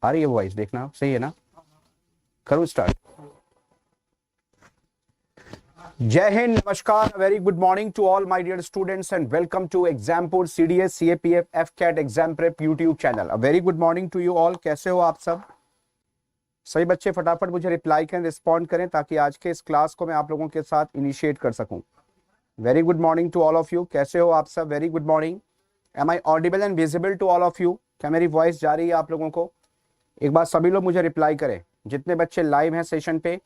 आ रही है वॉइस? देखना सही है ना? करूँ स्टार्ट? जय हिंद, नमस्कार, very good morning to all my dear students and welcome to Exampur CDS CAPF AFCAT exam prep YouTube channel. A very good morning to you all. कैसे हो आप सब? सही बच्चे फटाफट मुझे रिप्लाई करें, रिस्पॉन्ड करें, ताकि आज के इस क्लास को मैं आप लोगों के साथ इनिशिएट कर सकूं। Very good morning to all of you. कैसे हो आप सब? Very good morning. Am I audible and visible to all of you? क्या मेरी वॉइस जा रही है आप लोगों को? एक बार सभी लोग मुझे रिप्लाई करें, जितने बच्चे लाइव हैं सेशन पे।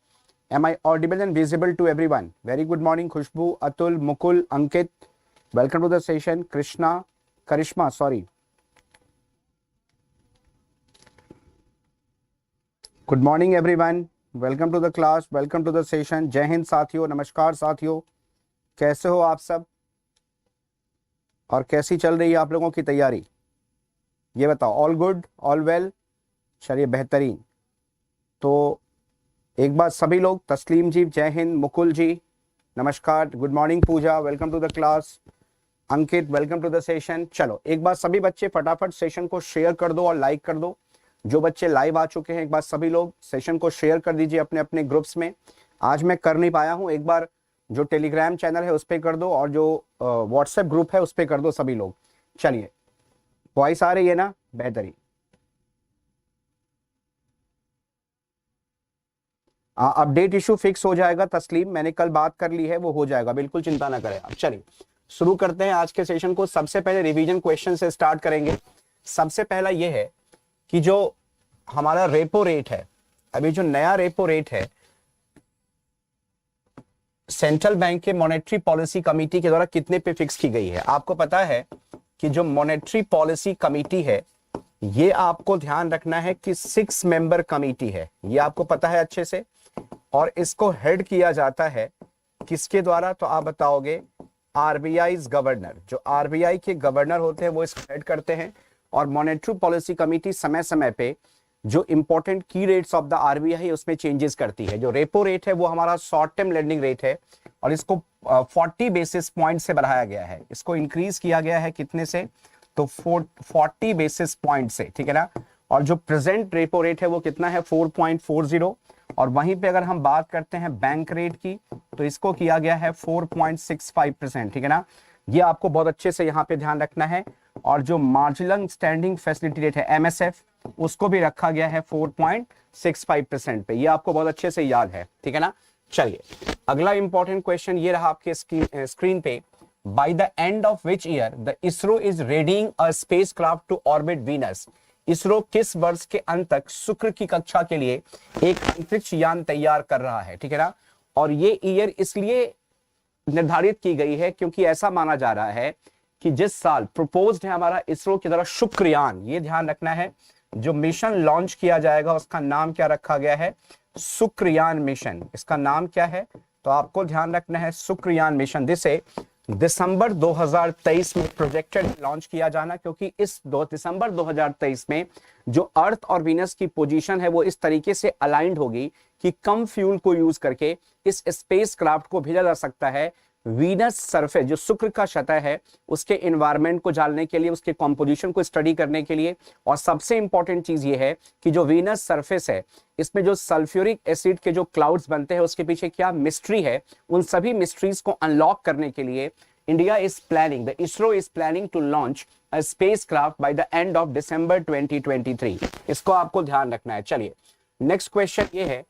Am I audible and visible to everyone? Very good morning. Khushboo, Atul, Mukul, Ankit, welcome to the session. Krishna, Karishma, sorry, good morning everyone, welcome to the class, welcome to the session. जय हिंद साथियों, नमस्कार साथियों, कैसे हो आप सब और कैसी चल रही है आप लोगों की तैयारी? ये बताओ। All good, all well? चलिए, बेहतरीन। तो एक बार सभी लोग, तस्लीम जी जय हिंद, मुकुल जी नमस्कार, good morning, Pooja welcome to the class, Ankit welcome to the session. चलो एक बार सभी बच्चे फटाफट सेशन को शेयर कर दो और लाइक कर दो। जो बच्चे लाइव आ चुके हैं, एक बार सभी लोग सेशन को शेयर कर दीजिए अपने अपने ग्रुप्स में। आज मैं कर नहीं पाया हूं, एक बार जो टेलीग्राम चैनल है उस पर कर दो और जो व्हाट्सएप ग्रुप है उस पर कर दो सभी लोग। चलिए, वॉइस आ रही है ना? बेहतरीन। अपडेट इशू फिक्स हो जाएगा तस्लीम, मैंने कल बात कर ली है, वो हो जाएगा, बिल्कुल चिंता ना करें आप। चलिए शुरू करते हैं आज के सेशन को। सबसे पहले रिवीजन क्वेश्चन से स्टार्ट करेंगे। सबसे पहला ये है कि जो हमारा रेपो रेट है, अभी जो नया रेपो रेट है सेंट्रल बैंक के मॉनेटरी पॉलिसी कमेटी के द्वारा कितने पे फिक्स की गई है? आपको पता है कि जो मॉनेटरी पॉलिसी कमेटी है, ये आपको ध्यान रखना है कि 6 मेंबर कमेटी है, ये आपको पता है अच्छे से। और इसको हेड किया जाता है किसके द्वारा? तो आप बताओगे, आरबीआई गवर्नर। जो आरबीआई के गवर्नर होते हैं वो इसको हेड करते हैं। और मॉनेटरी पॉलिसी कमेटी समय समय पे जो इंपॉर्टेंट की रेट्स ऑफ द आरबीआई है उसमें चेंजेस करती है। जो रेपो रेट है वो हमारा शॉर्ट टर्म लेंडिंग रेट है और इसको 40 बेसिस पॉइंट से बढ़ाया गया है। इसको इंक्रीज किया गया है कितने से? तो 40 बेसिस पॉइंट से, ठीक है ना। और जो प्रेजेंट रेपो रेट है वो कितना है? 4.40। और वहीं पे अगर हम बात करते हैं बैंक रेट की, तो इसको किया गया है 4.65%, ठीक है ना। ये आपको बहुत अच्छे से यहाँ पे ध्यान रखना है। और जो मार्जिनल स्टैंडिंग फैसिलिटी रेट है एमएसएफ, उसको भी रखा गया है 4.65% पे। ये आपको बहुत अच्छे से याद है, ठीक है ना। चलिए अगला इंपॉर्टेंट क्वेश्चन ये रहा आपके स्क्रीन पे। By the end of which year the ISRO is readying a spacecraft to orbit Venus? ISRO किस वर्ष के अंत तक शुक्र की कक्षा के लिए एक अंतरिक्ष यान तैयार कर रहा है, ठीक है ना। और ये ईयर इसलिए निर्धारित की गई है क्योंकि ऐसा माना जा रहा है कि जिस साल प्रपोज्ड है हमारा इसरो की द्वारा शुक्रयान, ये ध्यान रखना है, जो मिशन लॉन्च किया जाएगा उसका नाम क्या रखा गया है? शुक्रयान मिशन। इसका नाम क्या है? तो आपको ध्यान रखना है, शुक्रयान मिशन। जिसे दिसंबर 2023 में प्रोजेक्टेड लॉन्च किया जाना, क्योंकि इस दिसंबर 2023 में जो अर्थ और वीनस की पोजीशन है वो इस तरीके से अलाइंड होगी कि कम फ्यूल को यूज करके इस स्पेस क्राफ्ट को भेजा जा सकता है वीनस सरफेस, जो शुक्र का सतह है, उसके एनवायरनमेंट को जानने के लिए, उसके कॉम्पोजिशन को स्टडी करने के लिए। और सबसे इंपॉर्टेंट चीज ये है कि जो वीनस सरफेस है, इसमें जो सल्फ्यूरिक एसिड के जो क्लाउड्स बनते हैं उसके पीछे क्या मिस्ट्री है, उन सभी मिस्ट्रीज को अनलॉक करने के लिए India is planning, the ISRO is planning to launch a spacecraft by the end of December 2023। इसको आपको ध्यान रखना है। चलिए नेक्स्ट क्वेश्चन ये है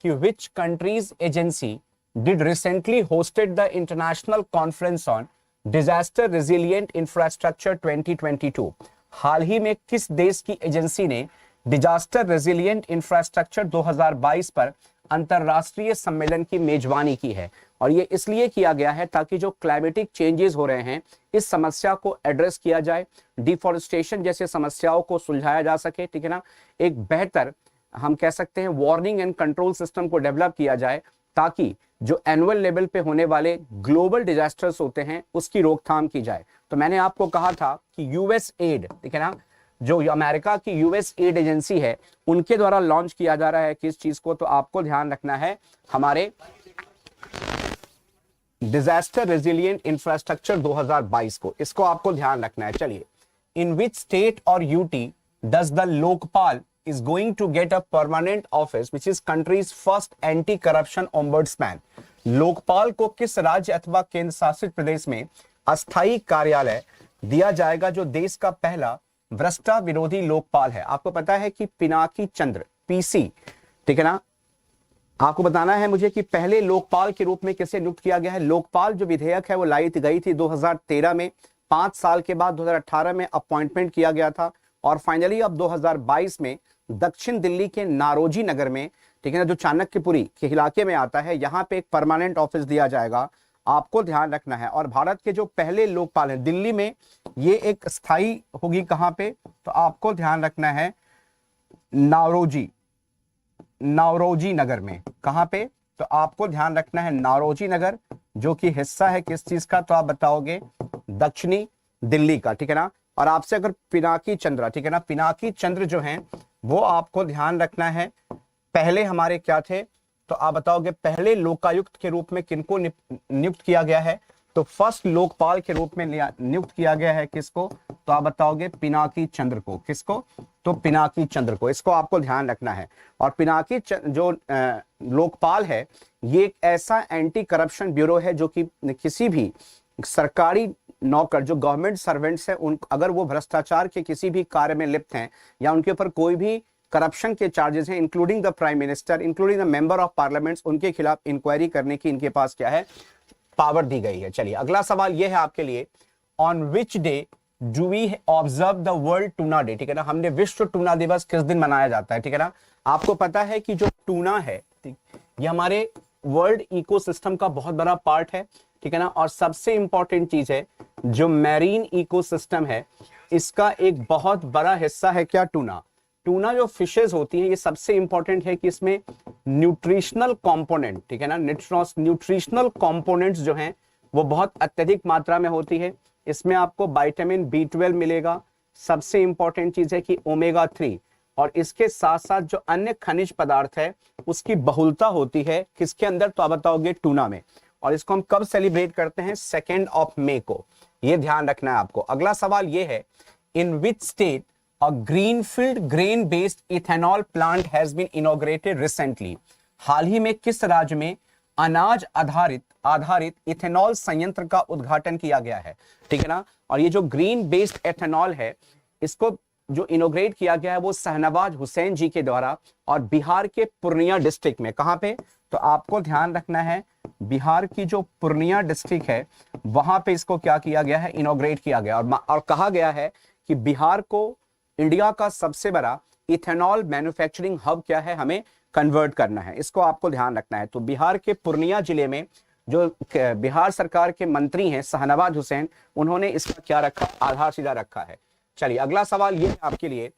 कि which countries agency did recently hosted the international conference on disaster resilient infrastructure 2022? हाल ही में किस देश की एजेंसी ने डिजास्टर रेजिलिएंट इंफ्रास्ट्रक्चर 2022 पर अंतरराष्ट्रीय सम्मेलन की मेजबानी की है? और ये इसलिए किया गया है ताकि जो क्लाइमेटिक चेंजेस हो रहे हैं इस समस्या को एड्रेस किया जाए, डिफॉरेस्टेशन जैसे समस्याओं को सुलझाया जा सके, ठीक है ना। एक बेहतर हम कह सकते हैं वार्निंग एंड कंट्रोल सिस्टम को डेवलप किया जाए ताकि जो एनुअल लेवल पे होने वाले ग्लोबल डिजास्टर्स होते हैं उसकी रोकथाम की जाए। तो मैंने आपको कहा था कि यूएस एड, ठीक है ना, जो अमेरिका की यूएस एड एजेंसी है उनके द्वारा लॉन्च किया जा रहा है किस चीज को? तो आपको ध्यान रखना है हमारे डिजास्टर रेजिलिएंट इंफ्रास्ट्रक्चर 2022 को, इसको आपको ध्यान रखना है। चलिए, इन विच स्टेट और UT does the Lokpal is going to get a permanent office which is country's first anti corruption ombudsman. Lokpal को किस राज्य अथवा केंद्र शासित प्रदेश में अस्थायी कार्यालय दिया जाएगा जो देश का पहला भ्रष्टा विरोधी लोकपाल है? आपको पता है कि पिनाकी चंद्र पीसी, ठीक है ना, आपको बताना है मुझे कि पहले लोकपाल के रूप में किसे नियुक्त किया गया है। लोकपाल जो विधेयक है वो लाई गई थी 2013 में, 5 साल के बाद 2018 में अपॉइंटमेंट किया गया था और फाइनली अब 2022 में दक्षिण दिल्ली के नारोजी नगर में, ठीक है ना, जो चाणक्यपुरी के इलाके में आता है, यहाँ पे एक परमानेंट ऑफिस दिया जाएगा। आपको ध्यान रखना है। और भारत के जो पहले लोकपाल हैं दिल्ली में, ये एक स्थायी होगी कहां पे, तो आपको ध्यान रखना है नारोजी नगर में। कहां पे, तो आपको ध्यान रखना है नारोजी नगर, जो कि हिस्सा है किस चीज का, तो आप बताओगे दक्षिणी दिल्ली का, ठीक है ना। और आपसे अगर पिनाकी चंद्र, ठीक है ना, पिनाकी चंद्र जो हैं वो आपको ध्यान रखना है पहले हमारे क्या थे, तो आप बताओगे पहले लोकायुक्त के रूप में किनको नियुक्त किया गया है, तो फर्स्ट लोकपाल के रूप में नियुक्त किया गया है किसको, तो आप बताओगे पिनाकी चंद्र को। किसको, तो पिनाकी चंद्र को। इसको आपको ध्यान रखना है। और पिनाकी जो लोकपाल है ये एक ऐसा एंटी करप्शन ब्यूरो है जो कि किसी भी सरकारी नौकर जो गवर्नमेंट सर्वेंट्स है उन अगर वो भ्रष्टाचार के किसी भी कार्य में लिप्त हैं या उनके ऊपर कोई भी करप्शन के चार्जेस हैं, including the prime minister, including the member of parliament, उनके खिलाफ इंक्वायरी करने की इनके पास क्या है, पावर दी गई है। चलिए अगला सवाल यह है आपके लिए, on which day do we observe the World Tuna Day, ठीक है ना, हमने विश्व टूना दिवस किस दिन मनाया जाता है, ठीक है ना। आपको पता है कि जो टूना है ये हमारे वर्ल्ड इकोसिस्टम का बहुत बड़ा पार्ट है, ठीक है ना। और सबसे इंपॉर्टेंट चीज है जो मैरीन इकोसिस्टम है इसका एक बहुत बड़ा हिस्सा है क्या, टूना। टूना जो फिशेज होती हैं ये सबसे इंपॉर्टेंट है कि इसमें न्यूट्रिशनल कंपोनेंट, ठीक है ना, न्यूट्रिशनल कंपोनेंट्स जो हैं वो बहुत अत्यधिक मात्रा में होती है। इसमें आपको विटामिन B12 मिलेगा, सबसे इंपॉर्टेंट चीज है कि ओमेगा 3, और इसके साथ साथ जो अन्य खनिज पदार्थ है उसकी बहुलता होती है किसके अंदर, तो आप बताओगे टूना में। और इसको हम कब सेलिब्रेट करते हैं, 2 मई को, ये ध्यान रखना है आपको। अगला सवाल ये है, in which state a greenfield grain based ethanol plant has been inaugurated recently, हाल ही में किस राज्य में अनाज आधारित इथेनॉल संयंत्र का उद्घाटन किया गया है, ठीक है ना। और ये जो ग्रीन बेस्ड एथेनॉल है इसको जो इनोग्रेट किया गया है वो शहनवाज हुसैन जी के द्वारा, और बिहार के पूर्णिया डिस्ट्रिक्ट में। कहां पे, तो आपको ध्यान रखना है बिहार की जो पूर्णिया डिस्ट्रिक्ट है वहां पे इसको क्या किया गया है, इनोग्रेट किया गया। और कहा गया है कि बिहार को इंडिया का सबसे बड़ा इथेनॉल मैन्युफैक्चरिंग हब क्या है, हमें कन्वर्ट करना है, इसको आपको ध्यान रखना है। तो बिहार के पूर्णिया जिले में जो बिहार सरकार के मंत्री हैं शहनवाज हुसैन, उन्होंने इसका क्या रखा, आधारशिला रखा है। चलिए अगला सवाल ये है आपके लिए,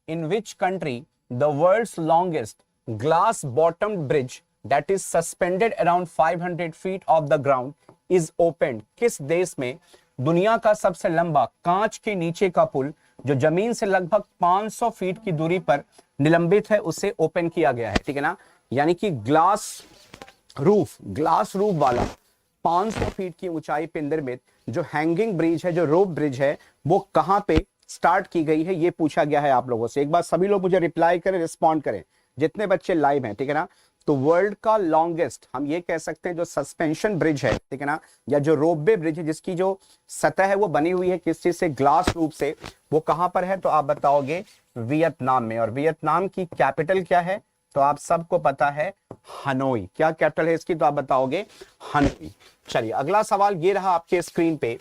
in which country the world's longest glass bottomed bridge that is suspended around 500 feet of the ground is open, किस देश में दुनिया का सबसे लंबा कांच के नीचे का पुल जो जमीन से लगभग 500 फीट की दूरी पर निलंबित है उसे ओपन किया गया है, ठीक है ना। यानी कि ग्लास रूफ वाला 500 फीट की ऊंचाई पे निर्मित जो हैंगिंग ब्रिज है, जो रोप ब्रिज है, वो कहां पे स्टार्ट की गई है, ये पूछा गया है आप लोगों से। एक बार सभी लोग मुझे रिप्लाई करें, रिस्पॉन्ड करें, जितने बच्चे लाइव हैं, ठीक है ना। तो वर्ल्ड का लॉन्गेस्ट हम ये कह सकते हैं जो सस्पेंशन ब्रिज है, ठीक है ना, या जो रोपवे ब्रिज है जिसकी जो सतह है वो बनी हुई है किस चीज से, ग्लास रूप से, वो कहां पर है, तो आप बताओगे वियतनाम में। और वियतनाम की कैपिटल क्या है, तो आप सबको पता है हनोई। क्या कैपिटल है इसकी, तो आप बताओगे हनोई। चलिए अगला सवाल ये रहा आपके स्क्रीन पे,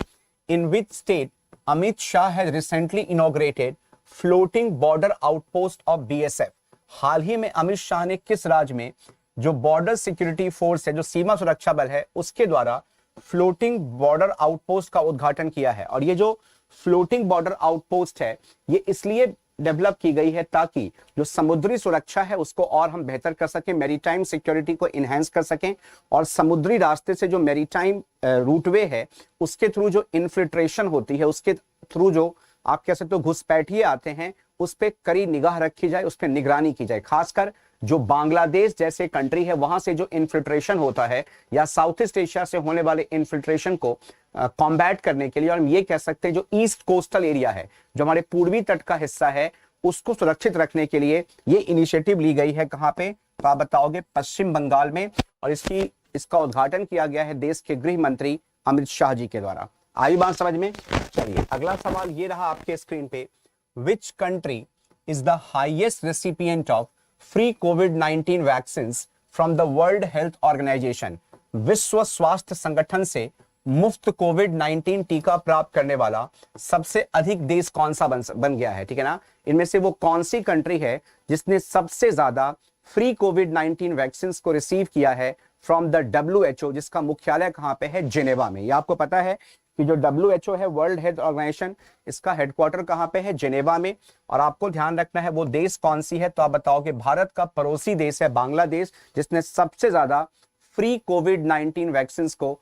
in which state Amit Shah has recently inaugurated floating border outpost of BSF, हाल ही में अमित शाह ने किस राज्य में जो बॉर्डर सिक्योरिटी फोर्स है, जो सीमा सुरक्षा बल है, उसके द्वारा फ्लोटिंग बॉर्डर आउटपोस्ट का उद्घाटन किया है। और ये जो फ्लोटिंग बॉर्डर आउटपोस्ट है ये इसलिए डेवलप की गई है ताकि जो समुद्री सुरक्षा है उसको और हम बेहतर कर सकें, मैरीटाइम सिक्योरिटी को इनहेंस कर सकें, और समुद्री रास्ते से जो मैरीटाइम रूटवे है उसके थ्रू जो इन्फिल्ट्रेशन होती है, उसके थ्रू जो आप कह सकते हो घुसपैठिए आते हैं, उस पर कड़ी निगाह रखी जाए, उस पर निगरानी की जाए। खासकर जो बांग्लादेश जैसे कंट्री है वहां से जो इन्फिल्ट्रेशन होता है या साउथ ईस्ट एशिया से होने वाले इन्फिल्ट्रेशन को कॉम्बैट करने के लिए, और हम ये कह सकते हैं जो ईस्ट कोस्टल एरिया है, जो हमारे पूर्वी तट का हिस्सा है, उसको सुरक्षित रखने के लिए ये इनिशिएटिव ली गई है। कहां पे, तो आप बताओगे पश्चिम बंगाल में, और इसका उद्घाटन किया गया है देश के गृह मंत्री अमित शाह जी के द्वारा। आई बात समझ में। चलिए अगला सवाल ये रहा आपके स्क्रीन पे, which country is the highest recipient of free कोविड-19 vaccine from the World Health Organization. विश्व स्वास्थ्य संगठन से मुफ्त कोविड-19 टीका प्राप्त करने वाला सबसे अधिक देश कौन सा बन गया है, ठीक है ना। इनमें से वो कौन सी कंट्री है जिसने सबसे ज्यादा फ्री कोविड-19 वैक्सीन को रिसीव किया है फ्रॉम द WHO, जिसका मुख्यालय कहां पे है, जिनेवा में। ये आपको पता है कि जो WHO है, वर्ल्ड हेल्थ ऑर्गेनाइजेशन, इसका हेडक्वार्टर कहां पे है, जिनेवा में। और आपको ध्यान रखना है वो देश कौन सी है, तो आप बताओगे भारत का पड़ोसी देश है बांग्लादेश, जिसने सबसे ज्यादा फ्री कोविड-19 वैक्सीन को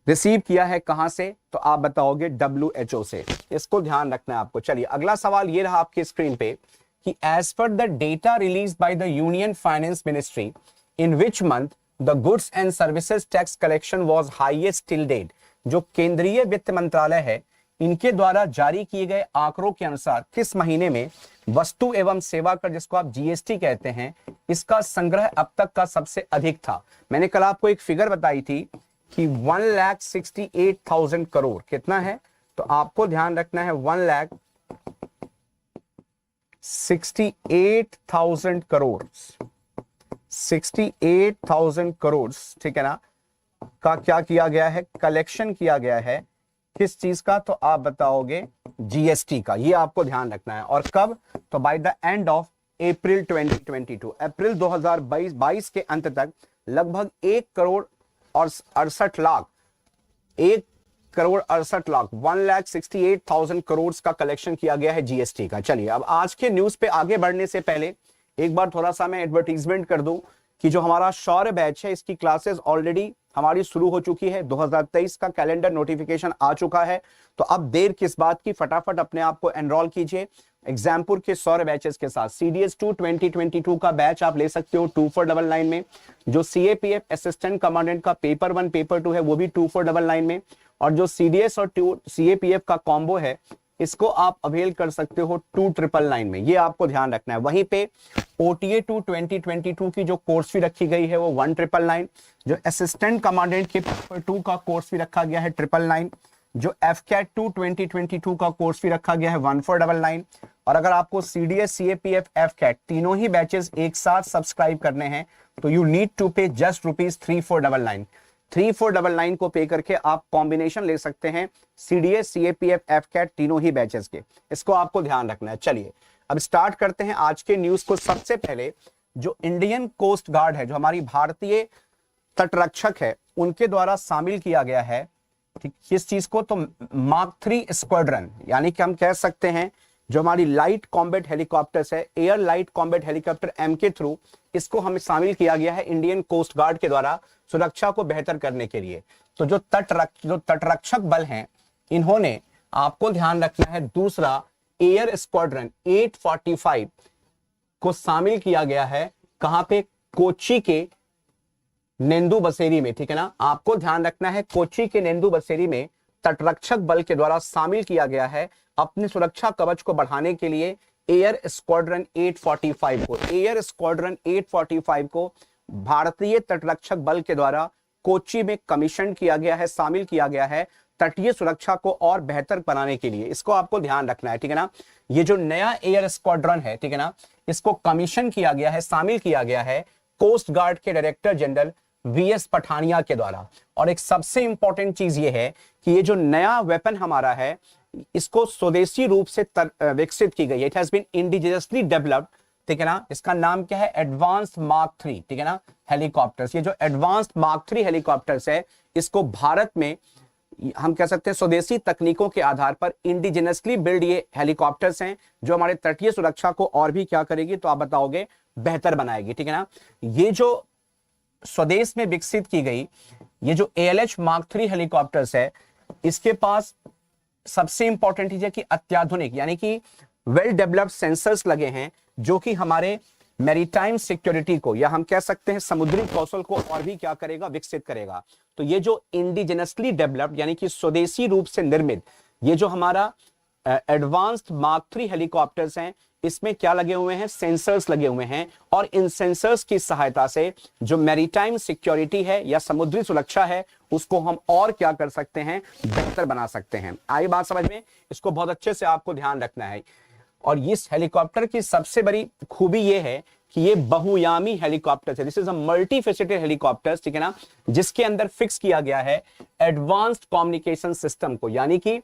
रिसीव किया है। कहां से, तो आप बताओगे WHO से। इसको ध्यान रखना है आपको। चलिए अगला सवाल ये रहा आपकी स्क्रीन पे कि as per the data release by the Union Finance Ministry in which month the goods and services tax collection was highest till date. जो केंद्रीय वित्त मंत्रालय है, इनके द्वारा जारी किए गए आंकड़ों के अनुसार किस महीने में वस्तु एवं सेवा कर, जिसको आप GST कहते हैं, इसका संग्रह अब तक का सबसे अधिक था। मैंने कल आपको एक फिगर बताई थी कि 1,68,000 करोड़ कितना है, तो आपको ध्यान रखना है 1,68,000 करोड़, 68,000 करोड़, ठीक है ना, का क्या किया गया है, कलेक्शन किया गया है। किस चीज का, तो आप बताओगे GST का। ये आपको ध्यान रखना है। और कब, तो bye the end of April 2022, अप्रैल 2022 के अंत तक लगभग 1,68,00,000 करोड़ का कलेक्शन किया गया है GST का। चलिए अब आज के न्यूज पे आगे बढ़ने से पहले एक बार थोड़ा सा मैं एडवर्टीजमेंट कर दूं कि जो हमारा शौर्य बैच है, इसकी क्लासेस ऑलरेडी हमारी शुरू हो चुकी है। 2023 का कैलेंडर नोटिफिकेशन आ चुका है, तो अब देर किस बात की, फटाफट अपने आप को एनरोल कीजिए एग्जामपुर के शौर्य बैचेस के साथ। CDS2 2022 का बैच आप ले सकते हो 2499 में। जो CAPF असिस्टेंट कमांडेंट का पेपर 1 पेपर 2 है, वो भी 2499 में। और जो CDS और CAPF का कॉम्बो है, इसको आप अवेल कर सकते हो 2999 में। ये आपको ध्यान रखना है। वहीं पे OTA2 2022 की जो कोर्स फी रखी गई है वो 1999। जो असिस्टेंट कमांडेंट के पेपर 2 का कोर्स फी रखा गया है 999। जो FCAT2 2022 का कोर्स फी रखा गया है 1499। और अगर आपको CDS CAPF FCAT तीनों ही बैचेस एक साथ सब्सक्राइब करने हैं तो यू नीड टू पे जस्ट ₹3499। 3499 को पे करके आप कॉम्बिनेशन ले सकते हैं CDS CAPF FCAT तीनों ही बैचेस के। इसको आपको ध्यान रखना है। चलिए अब स्टार्ट करते हैं आज के न्यूज को। सबसे पहले जो इंडियन कोस्ट गार्ड है, जो हमारी भारतीय तटरक्षक है, उनके द्वारा शामिल किया गया है ठीक किस चीज को, तो मार्क 3 स्क्वाड्रन, यानी कि हम कह सकते हैं जो हमारी लाइट कॉम्बैट हेलीकॉप्टर्स है, air light combat helicopter M के थ्रू, इसको हमें शामिल किया गया है इंडियन कोस्ट गार्ड के द्वारा सुरक्षा को बेहतर करने के लिए। तो जो तटरक्षक बल हैं, इन्होंने, आपको ध्यान रखना है, दूसरा एयर स्क्वाड्रन 845 को शामिल किया गया है। कहां पे, कोच्चि के नेंदू बसेरी में, ठीक है ना। आपको ध्यान रखना है कोच्चि के नेंदू बसेरी में तटरक्षक बल के द्वारा शामिल किया गया है अपनी सुरक्षा कवच को बढ़ाने के लिए एयर स्क्वाड्रन 845 को। एयर स्क्वाड्रन 845 को भारतीय तटरक्षक बल के द्वारा कोच्चि में कमीशन किया गया है, शामिल किया गया है तटीय सुरक्षा को और बेहतर बनाने के लिए। इसको आपको ध्यान रखना है, ठीक है ना। ये जो नया एयर स्क्वाड्रन है, ठीक है ना, इसको कमीशन किया गया है, शामिल किया गया है कोस्ट गार्ड के डायरेक्टर जनरल VS पठानिया के द्वारा। और एक सबसे इंपॉर्टेंट चीज ये है कि ये जो नया वेपन हमारा है, इसको स्वदेशी रूप से विकसित की गई है। It has been indigenously developed, ठीक है ना। इसका नाम क्या है, एडवांस्ड मार्क 3, ठीक है ना, हेलीकॉप्टर्स। ये जो एडवांस्ड मार्क 3 हेलीकॉप्टर्स है, इसको भारत में हम कह सकते हैं स्वदेशी तकनीकों के आधार पर इंडिजिनसली बिल्ड ये हेलीकॉप्टर्स हैं, जो हमारे तटीय सुरक्षा को और भी क्या करेगी, तो आप बताओगे बेहतर बनाएगी, ठीक है ना। ये जो स्वदेश में विकसित की गई ये जो ALH मार्क 3 हेलीकॉप्टर्स है, इसके पास सबसे इंपॉर्टेंट चीज है कि अत्याधुनिक, यानी कि वेल डेवलप्ड सेंसर्स लगे हैं, जो कि हमारे मैरीटाइम सिक्योरिटी को, या हम कह सकते हैं समुद्री कौशल को और भी क्या करेगा, विकसित करेगा। तो ये जो इंडिजिनसली डेवलप्ड, यानी कि स्वदेशी रूप से निर्मित, ये जो हमारा एडवांस्ड मार्क 3 हेलीकॉप्टर्स हैं, इसमें क्या लगे हुए हैं, सेंसर्स लगे हुए हैं, और इन सेंसर्स की सहायता से जो मैरीटाइम सिक्योरिटी है या समुद्री सुरक्षा है उसको हम और क्या कर सकते हैं, बेहतर बना सकते हैं। आई बात समझ में? इसको बहुत अच्छे से आपको ध्यान रखना है। और इस हेलीकॉप्टर की सबसे बड़ी खूबी यह है कि ये बहुयामी हेलीकॉप्टर है, this is a multi faceted helicopter, ठीक है ना, जिसके अंदर फिक्स किया गया है एडवांस्ड कम्युनिकेशन सिस्टम को, यानी कि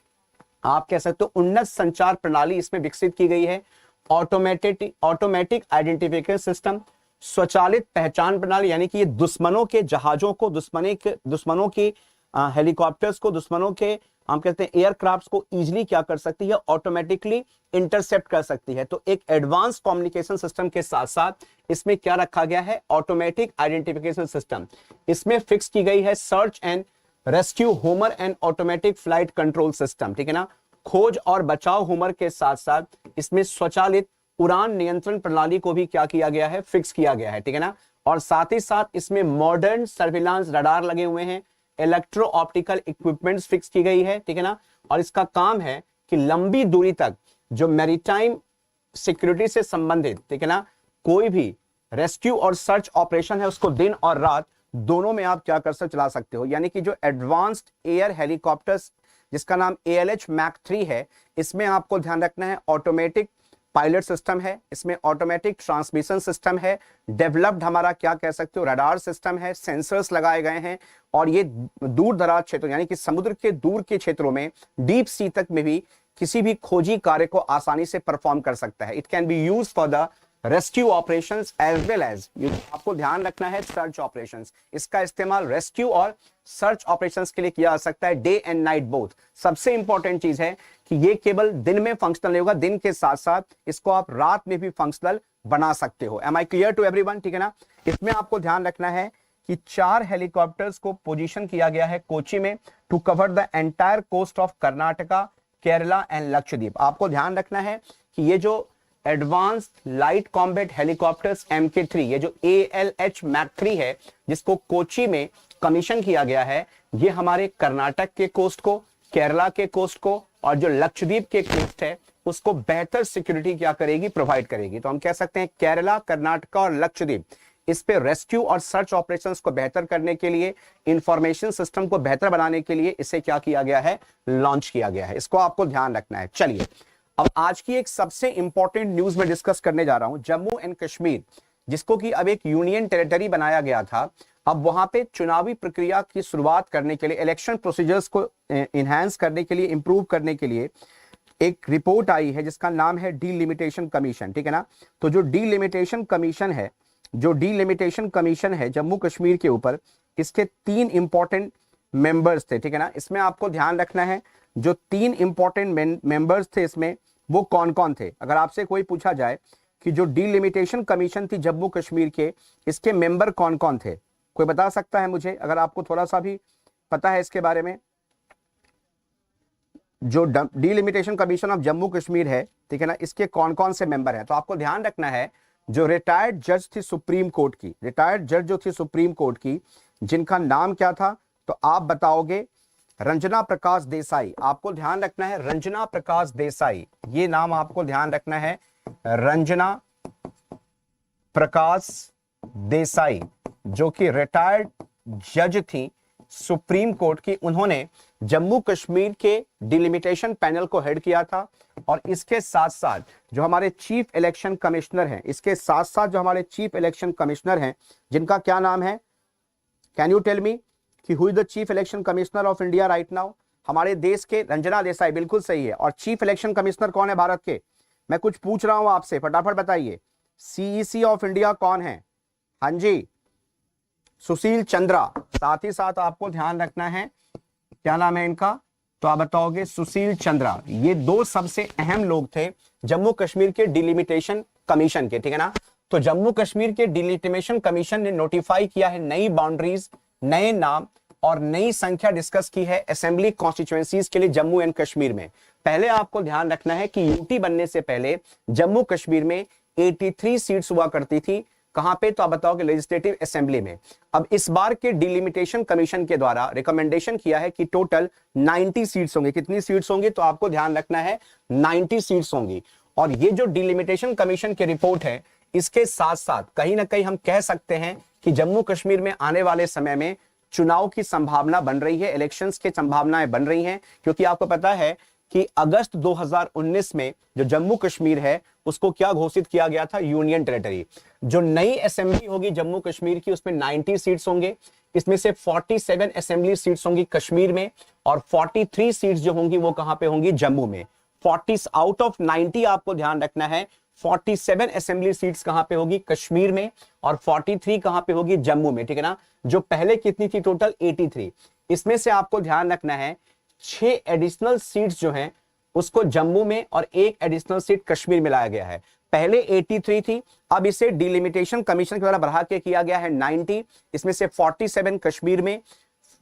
आप कह सकते हो उन्नत संचार प्रणाली इसमें विकसित की गई है। ऑटोमेटिक आइडेंटिफिकेशन सिस्टम, स्वचालित पहचान प्रणाली, यानी कि ये दुश्मनों के जहाजों को, दुश्मनों के हेलीकॉप्टर्स को, दुश्मनों के हम कहते हैं एयरक्राफ्ट्स को इजीली क्या कर सकती है, ऑटोमेटिकली इंटरसेप्ट कर सकती है। तो एक एडवांस कम्युनिकेशन सिस्टम के साथ साथ इसमें क्या रखा गया है, ऑटोमेटिक आइडेंटिफिकेशन सिस्टम। इसमें फिक्स की गई है search and rescue Homer and automatic flight control system, ठीक है ना, खोज और बचाव होमर के साथ साथ इसमें स्वचालित उड़ान नियंत्रण प्रणाली को भी क्या किया गया है, फिक्स किया गया है, ठीक है ना। और साथ ही साथ इसमें मॉडर्न सर्विलांस रडार लगे हुए हैं, इलेक्ट्रो ऑप्टिकल इक्विपमेंट्स फिक्स की गई है, ठीक है ना। और इसका काम है कि लंबी दूरी तक जो मैरीटाइम सिक्योरिटी से संबंधित, ठीक है ना, कोई भी रेस्क्यू और सर्च ऑपरेशन है उसको दिन और रात दोनों में आप क्या कर सकते, चला सकते हो। यानी कि जो एडवांस्ड एयर हेलीकॉप्टर्स जिसका नाम ALH मैक 3 है, इसमें आपको ध्यान रखना है ऑटोमेटिक पायलट सिस्टम है, इसमें ऑटोमेटिक ट्रांसमिशन सिस्टम है, डेवलप्ड हमारा क्या कह सकते हो रडार सिस्टम है, सेंसर्स लगाए गए हैं, और ये दूर दराज क्षेत्रों यानी कि समुद्र के दूर के क्षेत्रों में, डीप सी तक में भी किसी भी खोजी कार्य को आसानी से परफॉर्म कर सकता है। It can be used for the rescue operations as well as, आपको ध्यान रखना है, सर्च ऑपरेशंस। इसका इस्तेमाल रेस्क्यू और सर्च ऑपरेशंस के लिए किया जा सकता है, डे एंड नाइट बोथ। सबसे इंपॉर्टेंट चीज है कि ये केवल दिन में फंक्शनल नहीं होगा, दिन के साथ साथ इसको आप रात में भी फंक्शनल बना सकते हो। Am I clear to everyone, ठीक है ना। इसमें आपको ध्यान रखना है कि 4 हेलीकॉप्टर्स को पोजीशन किया गया है कोची में to cover the entire coast of Karnataka, Kerala and Lakshadweep. आपको ध्यान रखना है कि ये जो advanced light combat helicopters MK3, ये जो ALH मैक 3 है जिसको कोची में कमीशन किया गया है, ये हमारे कर्नाटक के कोस्ट को, केरला के कोस्ट को और जो लक्षद्वीप के कोस्ट है उसको बेहतर सिक्योरिटी क्या करेगी, प्रोवाइड करेगी। तो हम कह सकते हैं केरला, कर्नाटका और लक्षद्वीप, इस पे रेस्क्यू और सर्च ऑपरेशंस को बेहतर करने के लिए, इंफॉर्मेशन सिस्टम को बेहतर बनाने के लिए इसे क्या किया गया है, लॉन्च किया गया है। इसको आपको ध्यान रखना है। चलिए अब आज की एक सबसे इंपॉर्टेंट न्यूज में डिस्कस करने जा रहा हूं। जम्मू एंड कश्मीर जिसको कि अब एक यूनियन टेरिटरी बनाया गया था, अब वहां पे चुनावी प्रक्रिया की शुरुआत करने के लिए, इलेक्शन प्रोसीजर्स को इनहैंस करने के लिए, इंप्रूव करने के लिए एक रिपोर्ट आई है जिसका नाम है डीलिमिटेशन कमीशन, ठीक है ना। तो जो डीलिमिटेशन कमीशन है जम्मू कश्मीर के ऊपर, इसके 3 इंपॉर्टेंट मेंबर्स थे, ठीक है ना। इसमें आपको ध्यान रखना है जो 3 इंपॉर्टेंट मेंबर्स थे इसमें वो कौन कौन थे। अगर आपसे कोई पूछा जाए कि जो डीलिमिटेशन कमीशन थी जम्मू कश्मीर के, इसके मेंबर कौन कौन थे, कोई बता सकता है मुझे? अगर आपको थोड़ा सा भी पता है इसके बारे में, जो delimitation commission of Jammu Kashmir है, ठीक है ना, इसके कौन कौन से मेंबर हैं। तो आपको ध्यान रखना है जो रिटायर्ड जज थी सुप्रीम कोर्ट की, रिटायर्ड जज जो थी सुप्रीम कोर्ट की, जिनका नाम क्या था, तो आप बताओगे रंजना प्रकाश देसाई। आपको ध्यान रखना है रंजना प्रकाश देसाई, ये नाम आपको ध्यान रखना है, रंजना प्रकाश देसाई जो कि रिटायर्ड जज थी सुप्रीम कोर्ट की। उन्होंने जम्मू कश्मीर के डिलिमिटेशन पैनल को हेड किया था, और इसके साथ साथ जो हमारे चीफ इलेक्शन कमिश्नर हैं, इसके साथ साथ जो हमारे चीफ इलेक्शन कमिश्नर हैं जिनका क्या नाम है, कैन यू टेल मी कि who is the chief election commissioner of India right now? हमारे देश के रंजना देसाई, बिल्कुल सही है। और चीफ इलेक्शन कमिश्नर कौन है भारत के? मैं कुछ पूछ रहा हूं आपसे, फटाफट बताइए। CEC ऑफ इंडिया कौन है? हाँ जी, सुशील चंद्रा। साथ ही साथ आपको ध्यान रखना है क्या नाम है इनका, तो आप बताओगे सुशील चंद्रा। ये 2 सबसे अहम लोग थे जम्मू कश्मीर के डिलिमिटेशन कमीशन के, ठीक है ना। तो जम्मू कश्मीर के डिलिमिटेशन कमीशन ने नोटिफाई किया है नई बाउंड्रीज, नए नाम और नई संख्या डिस्कस की है असेंबली कॉन्स्टिट्यूएंसीज के लिए जम्मू एंड कश्मीर में। पहले आपको ध्यान रखना है कि यूटी बनने से पहले जम्मू कश्मीर में 83 सीट्स हुआ करती थी, कहां पे? तो आप बताओ कि लेजिस्लेटिव असेंबली में। अब इस बार के डिलिमिटेशन कमीशन के द्वारा रिकमेंडेशन किया है कि टोटल 90 सीट्स होंगे। कितनी सीट्स होंगी? तो आपको ध्यान रखना है 90 सीट्स होंगी। और ये जो डिलिमिटेशन कमीशन की रिपोर्ट है, इसके साथ साथ कहीं ना कहीं हम कह सकते हैं कि जम्मू कश्मीर में आने वाले समय में चुनाव की संभावना बन रही है, इलेक्शंस की संभावनाएं बन रही हैं, क्योंकि आपको पता है कि अगस्त 2019 में जो जम्मू कश्मीर है उसको क्या घोषित किया गया था? Union territory. जो नई असेंबली होगी जम्मू कश्मीर की, उसमें 90 सीट्स होंगे। इसमें से 47 असेंबली सीट्स होंगी कश्मीर में और 43 सीट्स जो होंगी वो कहां पे होंगी? जम्मू में। 40 आउट ऑफ 90 आपको ध्यान रखना है, 47 असेंबली सीट्स कहां पे होगी? कश्मीर में, और 43 कहां पे होगी? जम्मू में, ठीक है ना। जो पहले कितनी थी? टोटल 83। इसमें से आपको ध्यान रखना है 6 एडिशनल सीट्स जो हैं उसको जम्मू में और 1 एडिशनल सीट कश्मीर में लाया गया है। पहले 83 थी, अब इसे डिलिमिटेशन कमीशन के द्वारा बढ़ा के किया गया है 90। इसमें से 47 कश्मीर में,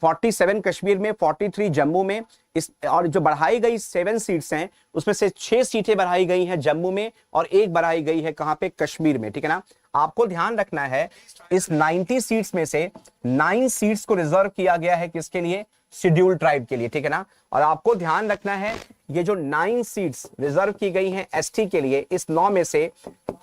43 जम्मू में। इस और जो बढ़ाई गई 7 सीट्स हैं उसमें से 6 सीटें बढ़ाई गई हैं जम्मू में और 1 बढ़ाई गई है कहां पे? कश्मीर में, ठीक है ना। आपको ध्यान रखना है इस 90 सीट्स में से 9 सीट्स को रिजर्व किया गया है किसके लिए? शेड्यूल्ड ट्राइब के लिए, ठीक है ना। और आपको ध्यान रखना है ये जो 9 सीट्स रिजर्व की गई हैं एसटी के लिए, इस 9 में से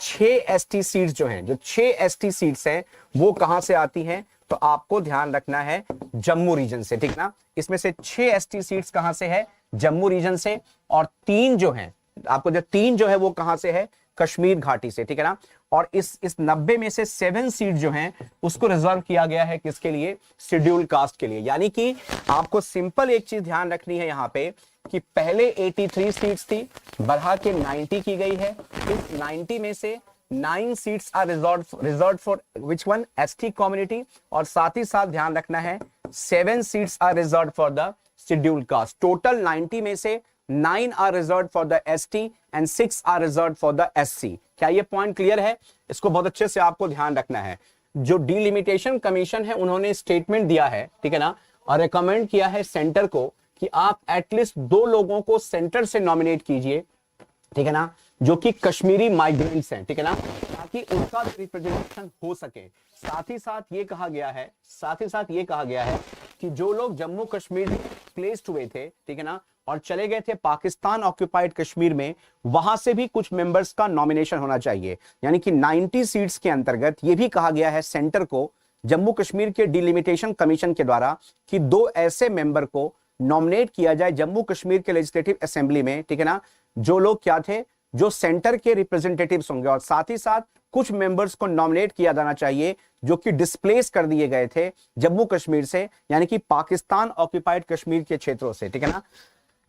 6 एसटी सीट्स जो हैं, जो 6 एसटी सीट्स हैं वो कहां से आती हैं? तो आपको ध्यान रखना है जम्मू रीजन से, ठीक ना। इसमें से 6 एसटी सीट्स कहां से है? जम्मू रीजन से। और 3 जो हैं, आपको जो 3 जो है वो कहां से है? कश्मीर घाटी से, ठीक है ना। और इस 90 में से 7 सीट जो हैं उसको रिजर्व किया गया है किसके लिए? शेड्यूल्ड कास्ट के लिए। यानी कि आपको सिंपल एक चीज ध्यान रखनी है यहां पे कि पहले 83 सीट्स थी, बढ़ा के 90 की गई है। इस 90 में से 9 seats are reserved for which one? ST community. और साथ ही साथ ध्यान रखना है 7 seats are reserved for the scheduled caste. Total 90 में से 9 are reserved for the ST and 6 are reserved for the SC. क्या ये पॉइंट क्लियर है? इसको बहुत अच्छे से आपको ध्यान रखना है। जो डिलिमिटेशन कमीशन है उन्होंने स्टेटमेंट दिया है, ठीक है ना, और रिकमेंड किया है सेंटर को कि आप एटलीस्ट 2 लोगों को सेंटर से नॉमिनेट कीजिए, ठीक है ना, जो कि कश्मीरी माइग्रेंट्स हैं, ठीक है ना, ताकि उनका रिप्रेजेंटेशन हो सके। साथ ही साथ ये कहा गया है कि जो लोग जम्मू कश्मीर में प्लेस्ड हुए थे, ठीक है ना, और चले गए थे पाकिस्तान ऑक्यूपाइड कश्मीर में, वहां से भी कुछ मेंबर्स का नॉमिनेशन होना चाहिए। यानी कि 90 सीट्स के अंतर्गत ये भी कहा गया है सेंटर को जम्मू कश्मीर के डिलिमिटेशन कमीशन के द्वारा कि 2 ऐसे मेंबर को नॉमिनेट किया जाए जम्मू कश्मीर के लेजिस्लेटिव असेंबली में, ठीक है ना, जो लोग क्या थे? जो सेंटर के रिप्रेजेंटेटिव्स होंगे। और साथ ही साथ कुछ मेंबर्स को नॉमिनेट किया जाना चाहिए जो कि डिस्प्लेस कर दिए गए थे जम्मू कश्मीर से, यानी कि पाकिस्तान ऑक्यूपाइड कश्मीर के क्षेत्रों से, ठीक है ना।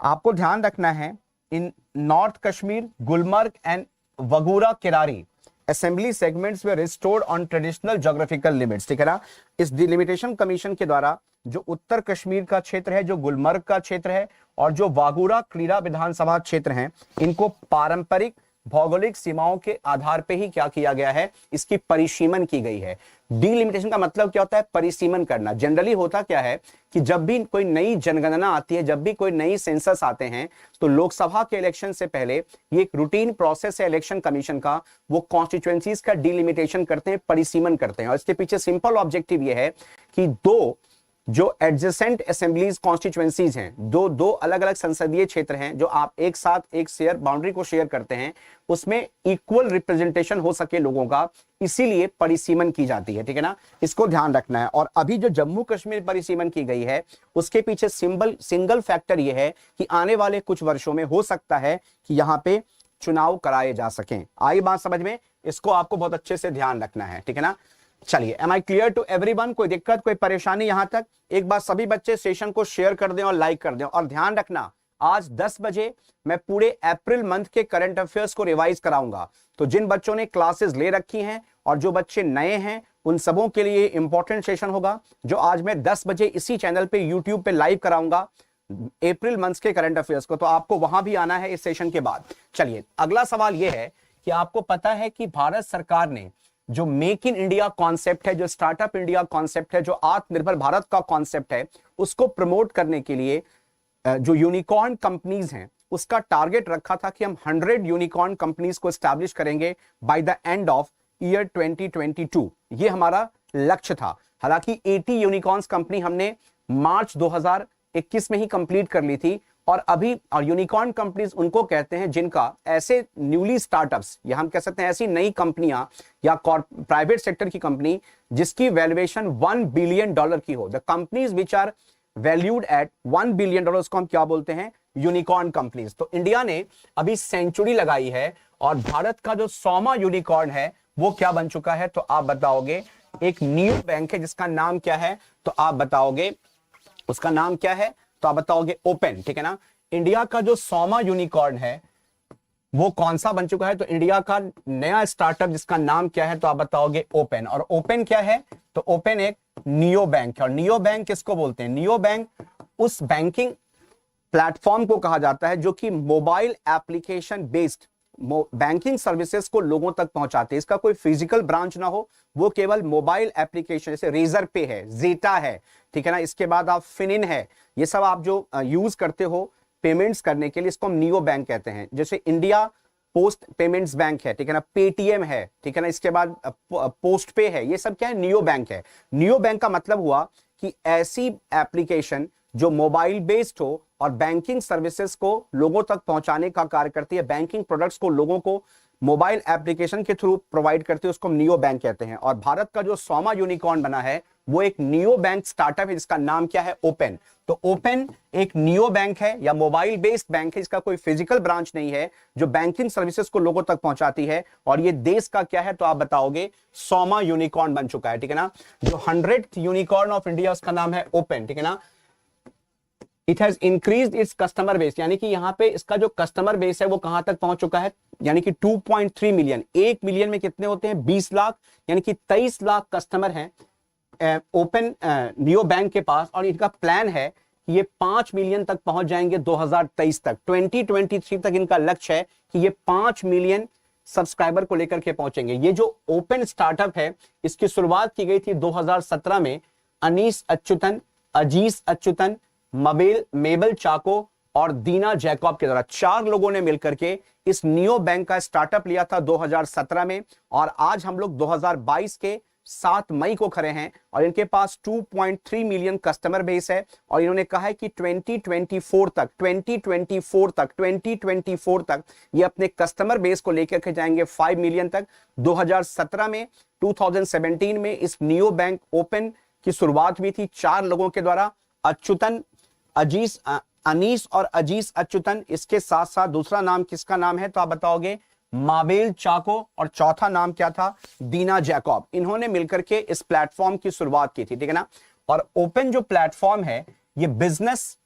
आपको ध्यान रखना है in north Kashmir, Gulmarg and Wagoora Kreeri assembly segments में restored on traditional geographical limits, ठीक है ना। इस डिलिमिटेशन कमीशन के द्वारा जो उत्तर कश्मीर का क्षेत्र है, जो गुलमर्ग का क्षेत्र है और जो वागूरा क्रीड़ा विधानसभा क्षेत्र हैं, इनको पारंपरिक भौगोलिक सीमाओं के आधार पे ही क्या किया गया है? इसकी परिसीमन की गई है। डिलिमिटेशन का मतलब क्या होता है? परिसीमन करना। जनरली होता क्या है कि जब भी कोई नई जनगणना आती है, जब भी कोई नई सेंसस आते हैं, तो लोकसभा के इलेक्शन से पहले ये एक रूटीन प्रोसेस है इलेक्शन कमीशन का, वो कॉन्स्टिट्यूएंसीज का डिलिमिटेशन करते हैं, परिसीमन करते हैं। और इसके पीछे सिंपल ऑब्जेक्टिव ये है कि 2 जो एडजेसेंट असेंबलीज कॉन्स्टिट्यूएंसीज हैं, दो अलग अलग संसदीय क्षेत्र हैं जो आप एक साथ एक शेयर बाउंड्री को शेयर करते हैं, उसमें इक्वल रिप्रेजेंटेशन हो सके लोगों का, इसीलिए परिसीमन की जाती है, ठीक है ना। इसको ध्यान रखना है। और अभी जो जम्मू कश्मीर परिसीमन की गई है उसके पीछे सिंगल फैक्टर यह है कि आने वाले कुछ वर्षों में हो सकता है कि यहां पे चुनाव कराए जा सकें। आई बात समझ में? इसको आपको बहुत अच्छे से ध्यान रखना है, ठीक है ना। चलिए, am I clear to everyone? कोई दिक्कत, कोई परेशानी यहां तक? एक बार सभी बच्चे सेशन को शेयर कर दें और लाइक कर दें। और ध्यान रखना, आज 10 बजे मैं पूरे अप्रैल मंथ के करंट अफेयर्स को रिवाइज कराऊंगा। तो जिन बच्चों ने क्लासेस ले रखी हैं और जो बच्चे नए हैं उन सबों के लिए इंपॉर्टेंट सेशन होगा, जो आज मैं 10 बजे इसी चैनल पे यूट्यूब पे लाइव कराऊंगा अप्रैल मंथ के करंट अफेयर्स को। तो आपको वहां भी आना है इस सेशन के बाद। चलिए, अगला सवाल यह है कि आपको पता है कि भारत सरकार ने जो मेक इन इंडिया कॉन्सेप्ट है, जो स्टार्टअप इंडिया कॉन्सेप्ट है, जो आत्मनिर्भर भारत का कॉन्सेप्ट है, उसको प्रमोट करने के लिए जो यूनिकॉर्न कंपनीज हैं उसका टारगेट रखा था कि हम 100 यूनिकॉर्न कंपनीज को एस्टैब्लिश करेंगे bye the end of year 2022, ये हमारा लक्ष्य था। हालांकि 80 यूनिकॉर्न्स कंपनी हमने मार्च 2021 में ही कंप्लीट कर ली थी। और अभी, और यूनिकॉर्न कंपनीज उनको कहते हैं जिनका, ऐसे न्यूली स्टार्टअप्स या हम कह सकते हैं ऐसी नई कंपनियां या प्राइवेट सेक्टर की कंपनी जिसकी वैल्यूएशन $1 बिलियन की हो। The companies which are valued at $1 billion, उसको हम क्या बोलते हैं? Unicorn companies. तो इंडिया ने अभी सेंचुरी लगाई है और भारत का जो 100वां यूनिकॉर्न है वो क्या बन चुका है? तो आप बताओगे एक नियो बैंक है जिसका नाम क्या है? तो आप बताओगे उसका नाम क्या है? तो आप बताओगे ओपन, ठीक है ना। इंडिया का जो 100वां यूनिकॉर्न है वो कौन सा बन चुका है? तो इंडिया का नया स्टार्टअप जिसका नाम क्या है? तो आप बताओगे ओपन। और ओपन क्या है? तो ओपन एक नियो बैंक है। और नियो बैंक किसको बोलते हैं? नियो बैंक उस बैंकिंग प्लेटफॉर्म को कहा जाता है जो कि mobile application based banking services को लोगों तक पहुंचाते हैं। इसका कोई फिजिकल ब्रांच ना हो, वो केवल मोबाइल एप्लीकेशन, जैसे रेजर पे है, जेटा है, ठीक है ना, इसके बाद आप फिनिन है, ये सब आप जो यूज करते हो पेमेंट्स करने के लिए, इसको हम नियो बैंक कहते हैं। जैसे इंडिया पोस्ट पेमेंट्स बैंक है, ठीक है ना, पेटीएम है, ठीक है ना, इसके बाद पोस्ट पे है, ये सब क्या है? नियो बैंक है। नियो बैंक का मतलब हुआ कि ऐसी एप्लीकेशन जो मोबाइल बेस्ड हो और बैंकिंग सर्विसेज को लोगों तक पहुंचाने का कार्य करती है, बैंकिंग प्रोडक्ट्स को लोगों को मोबाइल एप्लीकेशन के थ्रू प्रोवाइड करती है, उसको हम नियो बैंक कहते हैं। और भारत का जो 100वां यूनिकॉर्न बना है वो एक नियो बैंक स्टार्टअप है जिसका नाम क्या है? ओपन। तो ओपन एक नियो बैंक है या मोबाइल बेस्ड बैंक है, इसका कोई फिजिकल ब्रांच नहीं है, जो बैंकिंग सर्विसेज को लोगों तक पहुंचाती है। और ये देश का क्या है? तो आप बताओगे 100वां यूनिकॉर्न बन चुका है, ठीक है ना। जो 100th यूनिकॉर्न ऑफ इंडिया उसका नाम है ओपन, ठीक है ना। It has increased its customer base, यानी कि यहाँ पे इसका जो कस्टमर बेस है वो कहां तक पहुंच चुका है? यानी कि 2.3 मिलियन। 1 मिलियन में कितने होते हैं? 20 लाख, यानी कि 23 लाख कस्टमर हैं ओपन नियो बैंक के पास। और इनका प्लान है कि ये 5 मिलियन तक पहुंच जाएंगे 2023 तक। 2023 तक इनका लक्ष्य है कि ये 5 मिलियन सब्सक्राइबर को लेकर के पहुंचेंगे। ये जो ओपन स्टार्टअप है इसकी शुरुआत की गई थी 2017 में अनीस अच्युतन, अजीज अच्युतन, मेबल चाको और दीना जैकब के द्वारा। 4 लोगों ने मिलकर के इस नियो बैंक का स्टार्टअप लिया था 2017 में। और आज हम लोग 2022 के 7 मई को खड़े हैं और इनके पास 2.3 मिलियन कस्टमर बेस है। और इन्होंने कहा है कि 2024 तक ये अपने कस्टमर बेस को लेकर के जाएंगे 5 मिलियन तक। 2017 में इस नियो बैंक ओपन की शुरुआत हुई थी 4 लोगों के द्वारा, अच्युतन, अनीस और अजीज अच्युतन। इसके साथ साथ दूसरा नाम किसका नाम है? तो आप बताओगे माबेल चाको। और चौथा नाम क्या था? दीना जैकब। इन्होंने मिलकर के इस प्लेटफॉर्म की शुरुआत की थी, ठीक है ना। और ओपन जो प्लेटफॉर्म है ये बिजनेस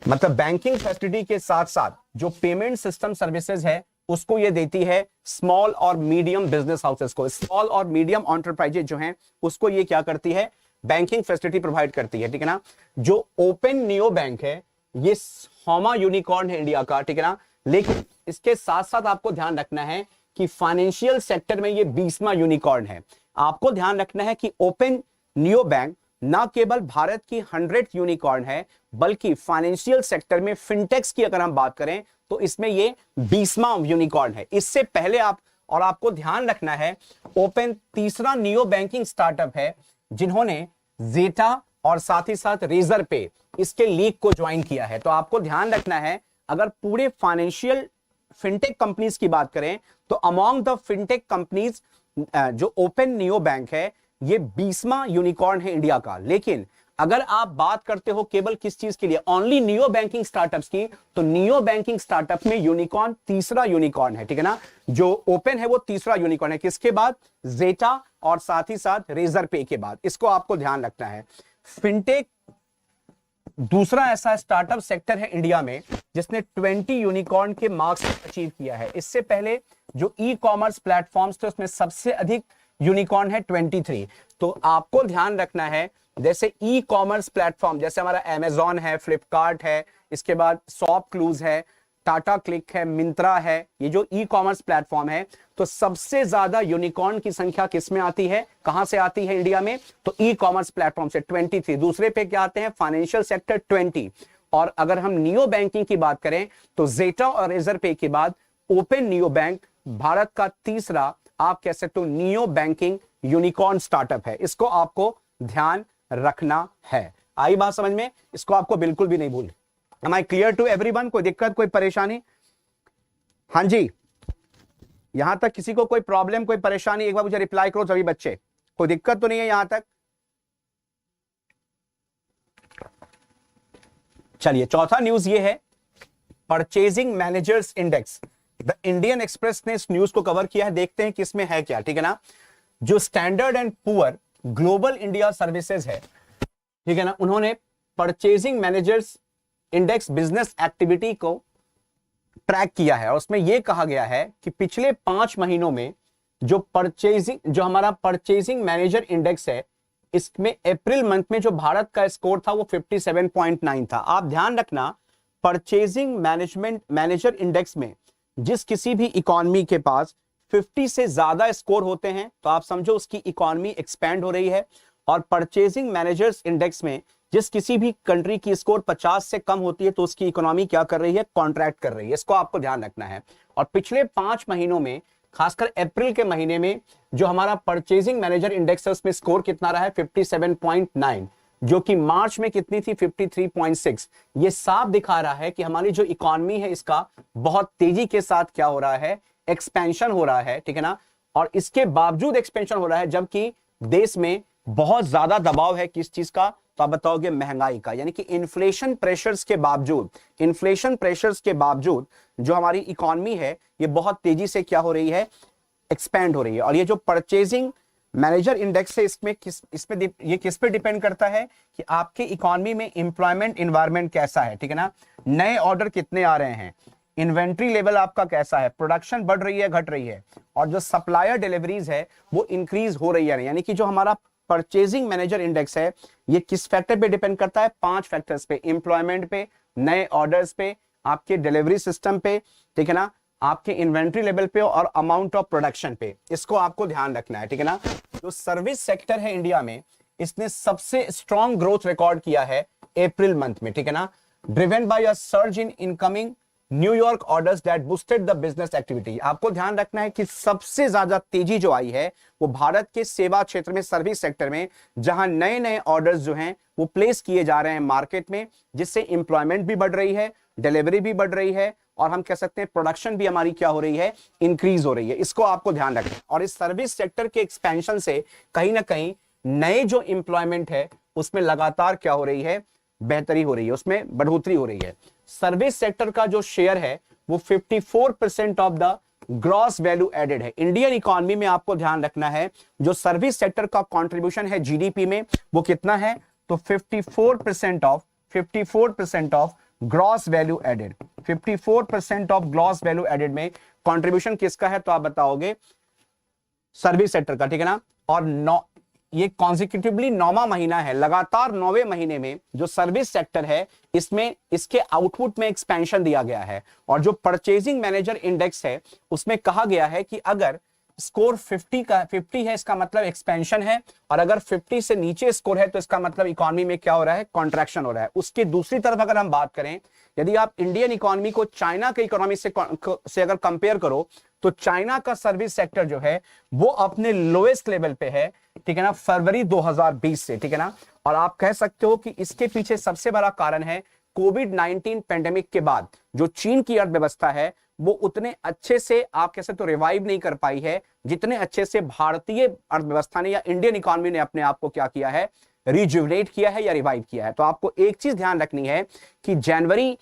मतलब बैंकिंग फैसिलिटी के साथ साथ जो पेमेंट सिस्टम सर्विसेज है उसको ये देती है स्मॉल और मीडियम बिजनेस हाउसेस को। स्मॉल और मीडियम एंटरप्राइजेज जो हैं उसको ये क्या करती है? बैंकिंग फैसिलिटी प्रोवाइड करती है, ठीक है ना। जो ओपन नियो बैंक है ये 100वां यूनिकॉर्न है इंडिया का, ठीक है ना। लेकिन इसके साथ साथ आपको ध्यान रखना है कि फाइनेंशियल सेक्टर में ये 20वां यूनिकॉर्न है। आपको ध्यान रखना है कि ओपन नियो बैंक ना केवल भारत की 100th यूनिकॉर्न है बल्कि फाइनेंशियल सेक्टर में फिनटेक्स की अगर हम बात करें तो इसमें ये 20वां यूनिकॉर्न है। इससे पहले आपको ध्यान रखना है ओपन तीसरा नियो बैंकिंग स्टार्टअप है जिन्होंने जेटा और साथ ही साथ रेजर पे इसके लीग को ज्वाइन किया है। तो आपको ध्यान रखना है अगर पूरे फाइनेंशियल फिनटेक कंपनीज की बात करें तो अमॉन्ग द फिनटेक कंपनीज जो ओपन नियो बैंक है ये 20वां यूनिकॉर्न है इंडिया का। लेकिन अगर आप बात करते हो केवल किस चीज के लिए? ओनली नियो बैंकिंग स्टार्टअप्स की, तो नियो बैंकिंग स्टार्टअप में यूनिकॉर्न तीसरा यूनिकॉर्न है, ठीक है ना। जो ओपन है वो तीसरा यूनिकॉर्न है, किसके बाद? जेटा और साथ ही साथ रेजर पे के बाद। इसको आपको ध्यान रखना है। फिनटेक दूसरा ऐसा स्टार्टअप सेक्टर है इंडिया में जिसने 20 यूनिकॉर्न के मार्क्स अचीव किया है। इससे पहले जो ई कॉमर्स प्लेटफॉर्म्स थे उसमें सबसे अधिक यूनिकॉर्न है 23। तो आपको ध्यान रखना है जैसे ई कॉमर्स प्लेटफॉर्म जैसे हमारा अमेजॉन है, फ्लिपकार्ट है, इसके बाद शॉप क्लूज है, टाटा क्लिक है, मिंत्रा है, ये जो ई कॉमर्स प्लेटफॉर्म है तो सबसे ज्यादा यूनिकॉर्न की संख्या किसमें आती है? कहां से आती है इंडिया में? तो ई कॉमर्स प्लेटफॉर्म से 23। दूसरे पे क्या आते हैं? Financial sector 20। और अगर हम नियो बैंकिंग की बात करें तो जेटा और रेजर पे के बाद ओपन नियो बैंक भारत का तीसरा आप कह सकते हो नियो बैंकिंग यूनिकॉर्न स्टार्टअप है। इसको आपको ध्यान रखना है। आई बात समझ में? इसको आपको बिल्कुल भी नहीं भूल। Am I clear to everyone? कोई दिक्कत, कोई परेशानी? हाँ जी, यहां तक किसी को कोई प्रॉब्लम, कोई परेशानी? एक बार मुझे रिप्लाई करो सभी बच्चे, कोई दिक्कत तो नहीं है यहां तक? चलिए, चौथा न्यूज ये है, purchasing managers index. The Indian express ने इस न्यूज को कवर किया है, देखते हैं कि इसमें है क्या। ठीक है ना, जो standard and poor global India services है, ठीक है ना, उन्होंने purchasing managers index business activity को ट्रैक किया है और उसमें यह कहा गया है कि पिछले 5 महीनों में जो हमारा परचेजिंग मैनेजर इंडेक्स है, इसमें अप्रैल मंथ में जो भारत का स्कोर था वो 57.9 था। आप ध्यान रखना, परचेजिंग मैनेजमेंट मैनेजर इंडेक्स में जिस किसी भी इकोनॉमी के पास 50 से ज्यादा स्कोर होते हैं तो आप समझो उसकी इकोनॉमी एक्सपैंड हो रही है, और परचेजिंग मैनेजर्स इंडेक्स में जिस किसी भी कंट्री की स्कोर 50 से कम होती है तो उसकी इकोनॉमी क्या कर रही है? कॉन्ट्रैक्ट कर रही है। इसको आपको ध्यान रखना है। और पिछले 5 महीनों में, खासकर अप्रैल के महीने में, जो हमारा परचेजिंग मैनेजर इंडेक्स है उसमें स्कोर कितना रहा है? 57.9, जो कि मार्च में कितनी थी? 53.6। ये साफ दिखा रहा है कि हमारी जो इकोनॉमी है इसका बहुत तेजी के साथ क्या हो रहा है? एक्सपेंशन हो रहा है। ठीक है ना, और इसके बावजूद एक्सपेंशन हो रहा है जबकि देश में बहुत ज्यादा दबाव है किस चीज का? तो आप बताओगे महंगाई का, यानी कि इन्फ्लेशन प्रेशर्स के बावजूद जो हमारी इकोनॉमी है ये बहुत तेजी से क्या हो रही है? एक्सपैंड हो रही है। और ये जो परचेजिंग मैनेजर इंडेक्स है इसमें किस पे डिपेंड करता है कि आपके इकोनॉमी में एम्प्लॉयमेंट एनवायरनमेंट कैसा है। ठीक है ना, नए ऑर्डर कितने आ रहे हैं, इन्वेंट्री लेवल आपका कैसा है, प्रोडक्शन बढ़ रही है घट रही है, और जो सप्लायर डिलीवरीज है वो इंक्रीज हो रही है। यानी कि जो हमारा परचेजिंग मैनेजर इंडेक्स है ये किस फैक्टर पे डिपेंड करता है? 5 फैक्टर्स पे, एम्प्लॉयमेंट पे, नए ऑर्डर्स पे, आपके डिलीवरी सिस्टम पे, ठीक है ना, आपके इन्वेंट्री लेवल पे और अमाउंट ऑफ प्रोडक्शन पे। इसको आपको ध्यान रखना है। ठीक है ना, जो सर्विस सेक्टर है इंडिया में, इसने सबसे स्ट्रॉन्ग ग्रोथ रिकॉर्ड किया है अप्रैल मंथ में। ठीक है ना, driven by a surge in incoming New York orders that boosted the business activity. आपको ध्यान रखना है कि सबसे ज्यादा तेजी जो आई है वो भारत के सेवा क्षेत्र में, सर्विस सेक्टर में, जहां नए नए ऑर्डर्स जो हैं वो प्लेस किए जा रहे हैं मार्केट में, जिससे एम्प्लॉयमेंट भी बढ़ रही है, डिलीवरी भी बढ़ रही है, और हम कह सकते हैं प्रोडक्शन भी हमारी क्या हो रही है? इंक्रीज हो रही है। इसको आपको ध्यान रखना है। और इस सर्विस सेक्टर के एक्सपेंशन से कहीं ना कहीं नए जो एम्प्लॉयमेंट है उसमें लगातार क्या हो रही है? बेहतरी हो रही है, उसमें बढ़ोतरी हो रही है। सर्विस सेक्टर का जो शेयर है वो 54% of the gross value added है। इंडियन इकोनॉमी में आपको ध्यान रखना है जो सर्विस सेक्टर का कंट्रीब्यूशन है जीडीपी में वो कितना है? तो 54% of gross value added. 54% of gross value added में कंट्रीब्यूशन किसका है? तो आप बताओगे सर्विस सेक्टर का। ठीक है ना, और ये कॉन्सिक्यूटिवली 9वां महीना है, लगातार 9वें महीने में जो सर्विस सेक्टर है इसमें इसके आउटपुट में एक्सपेंशन दिया गया है। और जो परचेजिंग मैनेजर इंडेक्स है उसमें कहा गया है कि अगर स्कोर 50 है इसका मतलब एक्सपेंशन है, और अगर 50 से नीचे स्कोर है तो इसका मतलब इकोनॉमी में क्या हो रहा है? कॉन्ट्रैक्शन हो रहा है। उसकी दूसरी तरफ अगर हम बात करें, यदि आप इंडियन इकोनॉमी को चाइना के इकोनॉमी से अगर कंपेयर करो तो चाइना का सर्विस सेक्टर जो है वो अपने लोएस्ट लेवल पे है। ठीक है ना, फरवरी 2020 से। ठीक है ना, और आप कह सकते हो कि इसके पीछे सबसे बड़ा कारण है कोविड-19 पेंडेमिक के बाद जो चीन की अर्थव्यवस्था है वो उतने अच्छे से आप कह सकते हो रिवाइव नहीं कर पाई है जितने अच्छे से भारतीय अर्थव्यवस्था ने या इंडियन इकोनॉमी ने अपने आप को क्या किया है? रिजुविनेट किया है या रिवाइव किया है। तो आपको एक चीज ध्यान रखनी है कि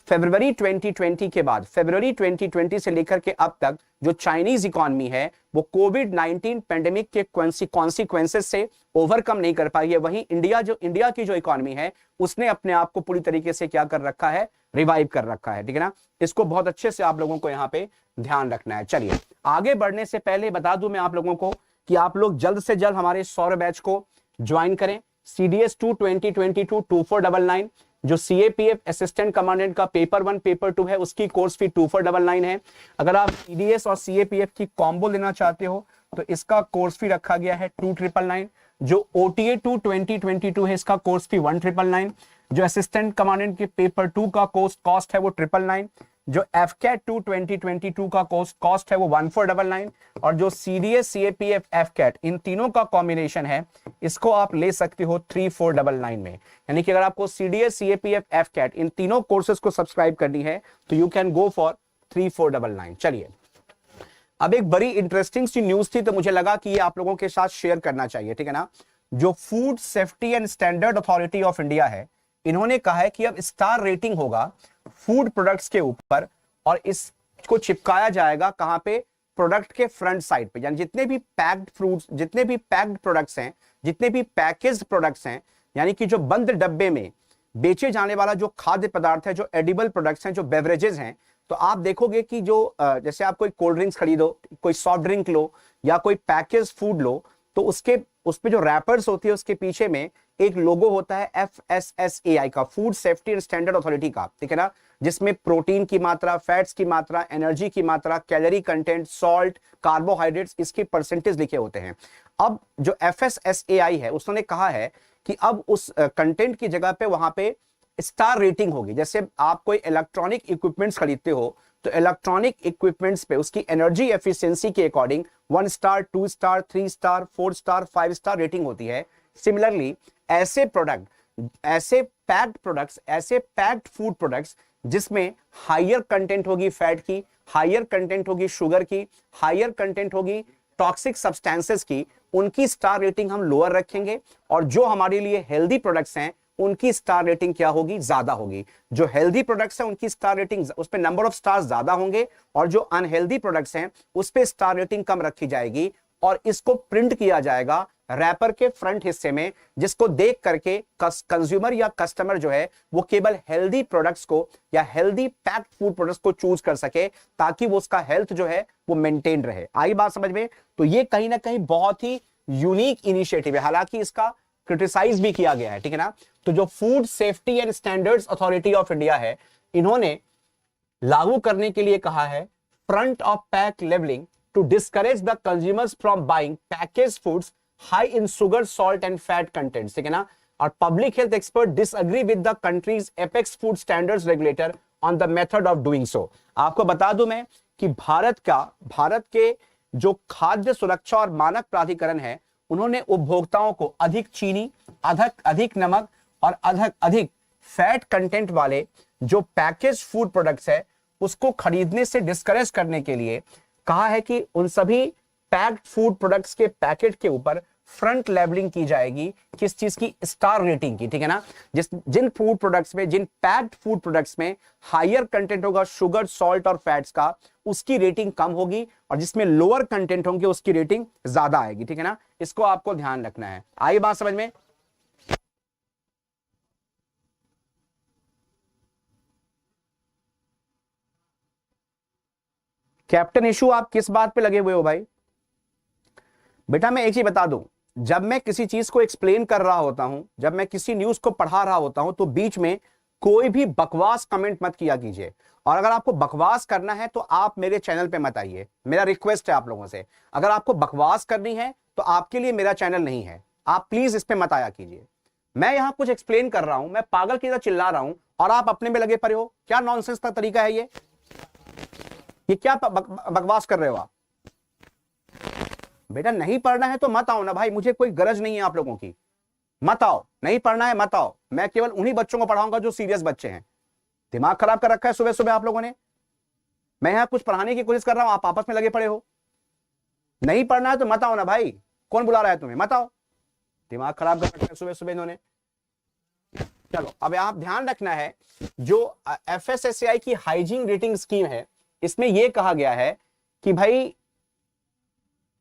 फरवरी 2020 के बाद, फरवरी 2020 से लेकर के अब तक जो चाइनीज इकोनॉमी है वो कोविड-19 पेंडेमिक के कॉन्सिक्वेंसेस से ओवरकम नहीं कर पाई है। वहीं इंडिया की जो इकोनॉमी है उसने अपने आप को पूरी तरीके से क्या कर रखा है? रिवाइव कर रखा है। ठीक है ना, इसको बहुत अच्छे से आप लोगों को यहाँ पे ध्यान रखना है। चलिए, आगे बढ़ने से पहले बता दूं मैं आप लोगों को कि आप लोग जल्द से जल्द हमारे सौर बैच को ज्वाइन करें। CDS 2 2022 2499 जो CAPF असिस्टेंट कमांडेंट का पेपर 1 पेपर 2 है उसकी कोर्स फी 2499 है। अगर आप CDS और CAPF की कॉम्बो लेना चाहते हो तो इसका कोर्स फी रखा गया है 2999। जो OTA 2 2022 है इसका कोर्स फी 1999। जो असिस्टेंट कमांडेंट के पेपर 2 का कॉस्ट है वो 999। जो एफकेट 2 2022 का कॉस्ट है वो 1499, और जो सीडीएस सीएपीएफ एफकेट इन तीनों का कॉम्बिनेशन है इसको आप ले सकते हो 3499 में। यानी कि अगर आपको सीडीएस सीएपीएफ एफकेट इन तीनों कोर्सेज को सब्सक्राइब करनी है तो यू कैन गो फॉर 3499। चलिए, अब एक बड़ी इंटरेस्टिंग सी न्यूज थी तो मुझे लगा कि ये आप लोगों के साथ शेयर करना चाहिए, ठीक है ना। जो Food Safety and standard authority of India है, इन्होंने कहा है कि अब स्टार रेटिंग होगा फूड प्रोडक्ट्स के ऊपर, और इसको चिपकाया जाएगा कहां पे, प्रोडक्ट के फ्रंट साइड पे। यानी जितने भी पैक्ड फ्रूट्स, जितने भी पैक्ड प्रोडक्ट्स हैं, जितने भी पैकेज्ड प्रोडक्ट्स हैं, यानी कि जो बंद डब्बे में बेचे जाने वाला जो खाद्य पदार्थ है, जो एडिबल प्रोडक्ट्स हैं, जो बेवरेजेस हैं, तो आप देखोगे कि जो जैसे आप कोई कोल्ड ड्रिंक्स खरीदो, कोई सॉफ्ट ड्रिंक लो या कोई पैकेज फूड लो, तो उसपे जो रैपर्स होती है उसके पीछे में एक लोगो होता है FSSAI का, food Safety and standard authority का, ठीक है ना, जिसमें प्रोटीन की मात्रा, फैट्स की मात्रा, एनर्जी की मात्रा, कैलोरी कंटेंट, सॉल्ट, कार्बोहाइड्रेट्स, इसके परसेंटेज लिखे होते हैं। अब जो FSSAI है उसने कहा है कि अब उस कंटेंट की जगह पे वहां पे स्टार रेटिंग होगी। जैसे आप कोई इलेक्ट्रॉनिक इक्विपमेंट्स खरीदते हो तो इलेक्ट्रॉनिक इक्विपमेंट्स पे उसकी एनर्जी एफिशिएंसी के according 1 star, 2 star, 3 star, 4 star, 5 star rating होती है। सिमिलरली ऐसे प्रोडक्ट, ऐसे पैक्ड प्रोडक्ट्स, ऐसे पैक्ड फूड प्रोडक्ट्स जिसमें हायर कंटेंट होगी फैट की, हायर कंटेंट होगी शुगर की, हायर कंटेंट होगी टॉक्सिक सब्सटेंसेस की, उनकी स्टार रेटिंग हम लोअर रखेंगे, और जो हमारे लिए हेल्दी प्रोडक्ट्स हैं उनकी स्टार रेटिंग क्या होगी, ज्यादा होगी। जो हेल्दी प्रोडक्ट्स हैं उनकी स्टार रेटिंग, उस पे नंबर ऑफ स्टार्स ज्यादा होंगे, और जो अनहेल्दी प्रोडक्ट्स हैं उस पे स्टार रेटिंग कम रखी जाएगी, और इसको प्रिंट किया जाएगा रैपर के फ्रंट हिस्से में, जिसको देख करके कंज्यूमर या कस्टमर जो है वो केवल हेल्दी प्रोडक्ट्स को या हेल्दी पैक्ड फूड प्रोडक्ट्स को चूज कर सके, ताकि वो उसका हेल्थ जो है वो मेंटेन रहे। आई बात समझ में? तो ये कहीं ना कहीं बहुत ही यूनिक इनिशिएटिव है, हालांकि इसका क्रिटिसाइज भी किया गया है, ठीक है ना। तो जो Food Safety and Standards Authority of India है, इन्होंने लागू करने के लिए कहा है front of pack labelling to discourage the consumers from buying package foods high in sugar, salt and fat content, ठीक है ना। और public health expert disagree with the country's apex food standards regulator on the method of doing so. आपको बता दूं मैं कि भारत के जो खाद्य सुरक्षा और मानक प्राधिकरण है, उन्होंने उपभोक्ताओं को अधिक चीनी, अधिक नमक और अधिक फैट कंटेंट वाले जो पैकेज फूड प्रोडक्ट्स है उसको खरीदने से डिस्करेज करने के लिए कहा है कि उन सभी पैक्ड फूड प्रोडक्ट्स के पैकेट के ऊपर फ्रंट लेबलिंग की जाएगी, किस चीज की, स्टार रेटिंग की, ठीक है ना। जिन फूड प्रोडक्ट्स में, जिन पैक्ड फूड प्रोडक्ट्स में हायर कंटेंट होगा शुगर, सॉल्ट और फैट्स का, उसकी रेटिंग कम होगी, और जिसमें लोअर कंटेंट होंगे उसकी रेटिंग ज्यादा आएगी, ठीक है ना। इसको आपको ध्यान रखना है। आई बात समझ में? कैप्टन इशू, आप किस बात पे लगे हुए हो भाई? बेटा मैं एक चीज बता दूं, जब मैं किसी चीज को एक्सप्लेन कर रहा होता हूं, जब मैं किसी न्यूज को पढ़ा रहा होता हूं, तो बीच में कोई भी बकवास कमेंट मत किया कीजिए। और अगर आपको बकवास करना है तो आप मेरे चैनल पे मत आइए, मेरा रिक्वेस्ट है आप लोगों से। अगर आपको बकवास करनी है तो आपके लिए मेरा चैनल नहीं है, आप प्लीज इस पे मत आया कीजिए। मैं यहां कुछ एक्सप्लेन कर रहा हूं, मैं पागल की तरह चिल्ला रहा हूं और आप अपने में लगे पड़े हो। क्या नॉनसेंस का तरीका है ये क्या बकवास कर रहे हो आप? बेटा नहीं पढ़ना है तो मत आओ ना भाई, मुझे कोई गरज नहीं है आप लोगों की, मत आओ। नहीं पढ़ना है मत आओ, मैं केवल उन्हीं बच्चों को पढ़ाऊंगा जो सीरियस बच्चे हैं। दिमाग खराब कर रखा है सुबह सुबह आप लोगों ने। मैं यहां कुछ पढ़ाने की कोशिश कर रहा हूं, आप आपस में लगे पड़े हो। नहीं पढ़ना है तो मत आओ ना भाई, कौन बुला रहा है तुम्हें? मत आओ, दिमाग खराब कर रखा है सुबह सुबह इन्होंने। चलो अब आप ध्यान रखना है, जो FSSAI की हाइजीन रेटिंग स्कीम है, इसमें यह कहा गया है कि भाई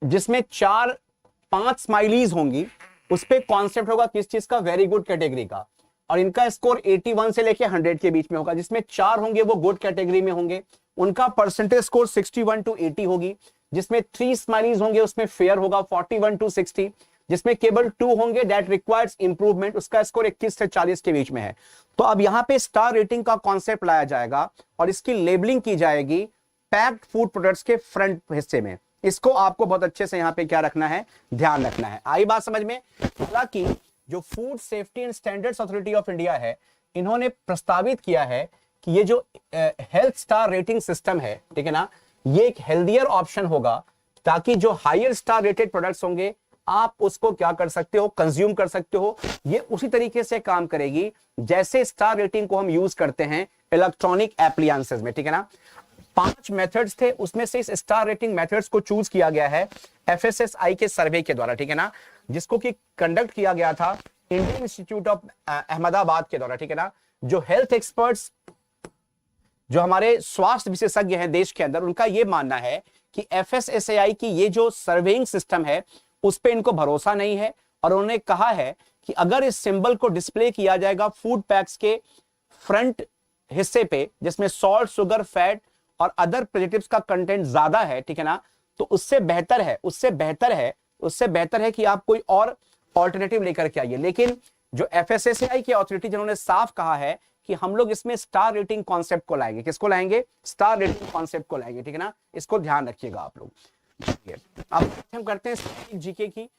जिसमें 4-5 स्माइलीज होंगी, उस पे कॉन्सेप्ट होगा किस चीज का, वेरी गुड कैटेगरी का, और इनका स्कोर 81 से लेके 100 के बीच में होगा। जिसमें 4 होंगे वो गुड कैटेगरी में होंगे, उनका परसेंटेज स्कोर 61 to 80 होगी। जिसमें 3 स्माइलीज होंगे उसमें फेयर होगा 41 to 60। जिसमें केवल 2 होंगे दैट रिक्वायर्स इंप्रूवमेंट, उसका स्कोर 21 से 40 के बीच में है। तो अब यहां पे स्टार रेटिंग का कॉन्सेप्ट लाया जाएगा और इसकी लेबलिंग की जाएगी पैक्ड फूड प्रोडक्ट्स के फ्रंट हिस्से में। इसको आपको बहुत अच्छे से यहां पे क्या रखना है, ध्यान रखना है। आई बात समझ में? हालांकि जो Food Safety and Standards Authority of India है, इन्होंने प्रस्तावित किया है कि ये जो हेल्थ स्टार रेटिंग सिस्टम है, ठीक है ना, ये एक हेल्दियर ऑप्शन होगा, ताकि जो हायर स्टार रेटेड प्रोडक्ट्स होंगे आप उसको क्या कर सकते हो, कंज्यूम कर सकते हो। ये उसी तरीके से काम करेगी जैसे स्टार रेटिंग को हम यूज करते हैं इलेक्ट्रॉनिक एप्लियंसेस में, ठीक है ना। 5 मेथड्स थे, उसमें से इस स्टार रेटिंग मेथड्स को चूज किया गया है एफएसएसआई के सर्वे के द्वारा, ठीक है ना, जिसको कि कंडक्ट किया गया था इंडियन इंस्टीट्यूट ऑफ अहमदाबाद के द्वारा, ठीक है ना। जो हेल्थ एक्सपर्ट्स, जो हमारे स्वास्थ्य विशेषज्ञ हैं देश के अंदर, उनका यह मानना है कि एफएसएसएआई की ये जो सर्वेइंग सिस्टम है उस पे इनको भरोसा नहीं है, और उन्होंने कहा है कि अगर इस सिंबल को डिस्प्ले किया जाएगा फूड पैक्स के फ्रंट हिस्से पे, जिसमें सॉल्ट, शुगर, फैट और अदर प्रिजर्वेटिव्स का कंटेंट ज्यादा है, ठीक है ना, तो उससे बेहतर है कि आप कोई और ऑल्टरनेटिव लेकर के आइए। लेकिन जो एफएसएसएआई की अथॉरिटी, जिन्होंने साफ कहा है कि हम लोग इसमें स्टार रेटिंग कॉन्सेप्ट को लाएंगे। किसको लाएंगे? स्टार रेटिंग कॉन्सेप्ट को लाएंगे, ठीक है ना, इसको ध्यान रखिएगा आप लोग। अब हम करते हैं जीके की।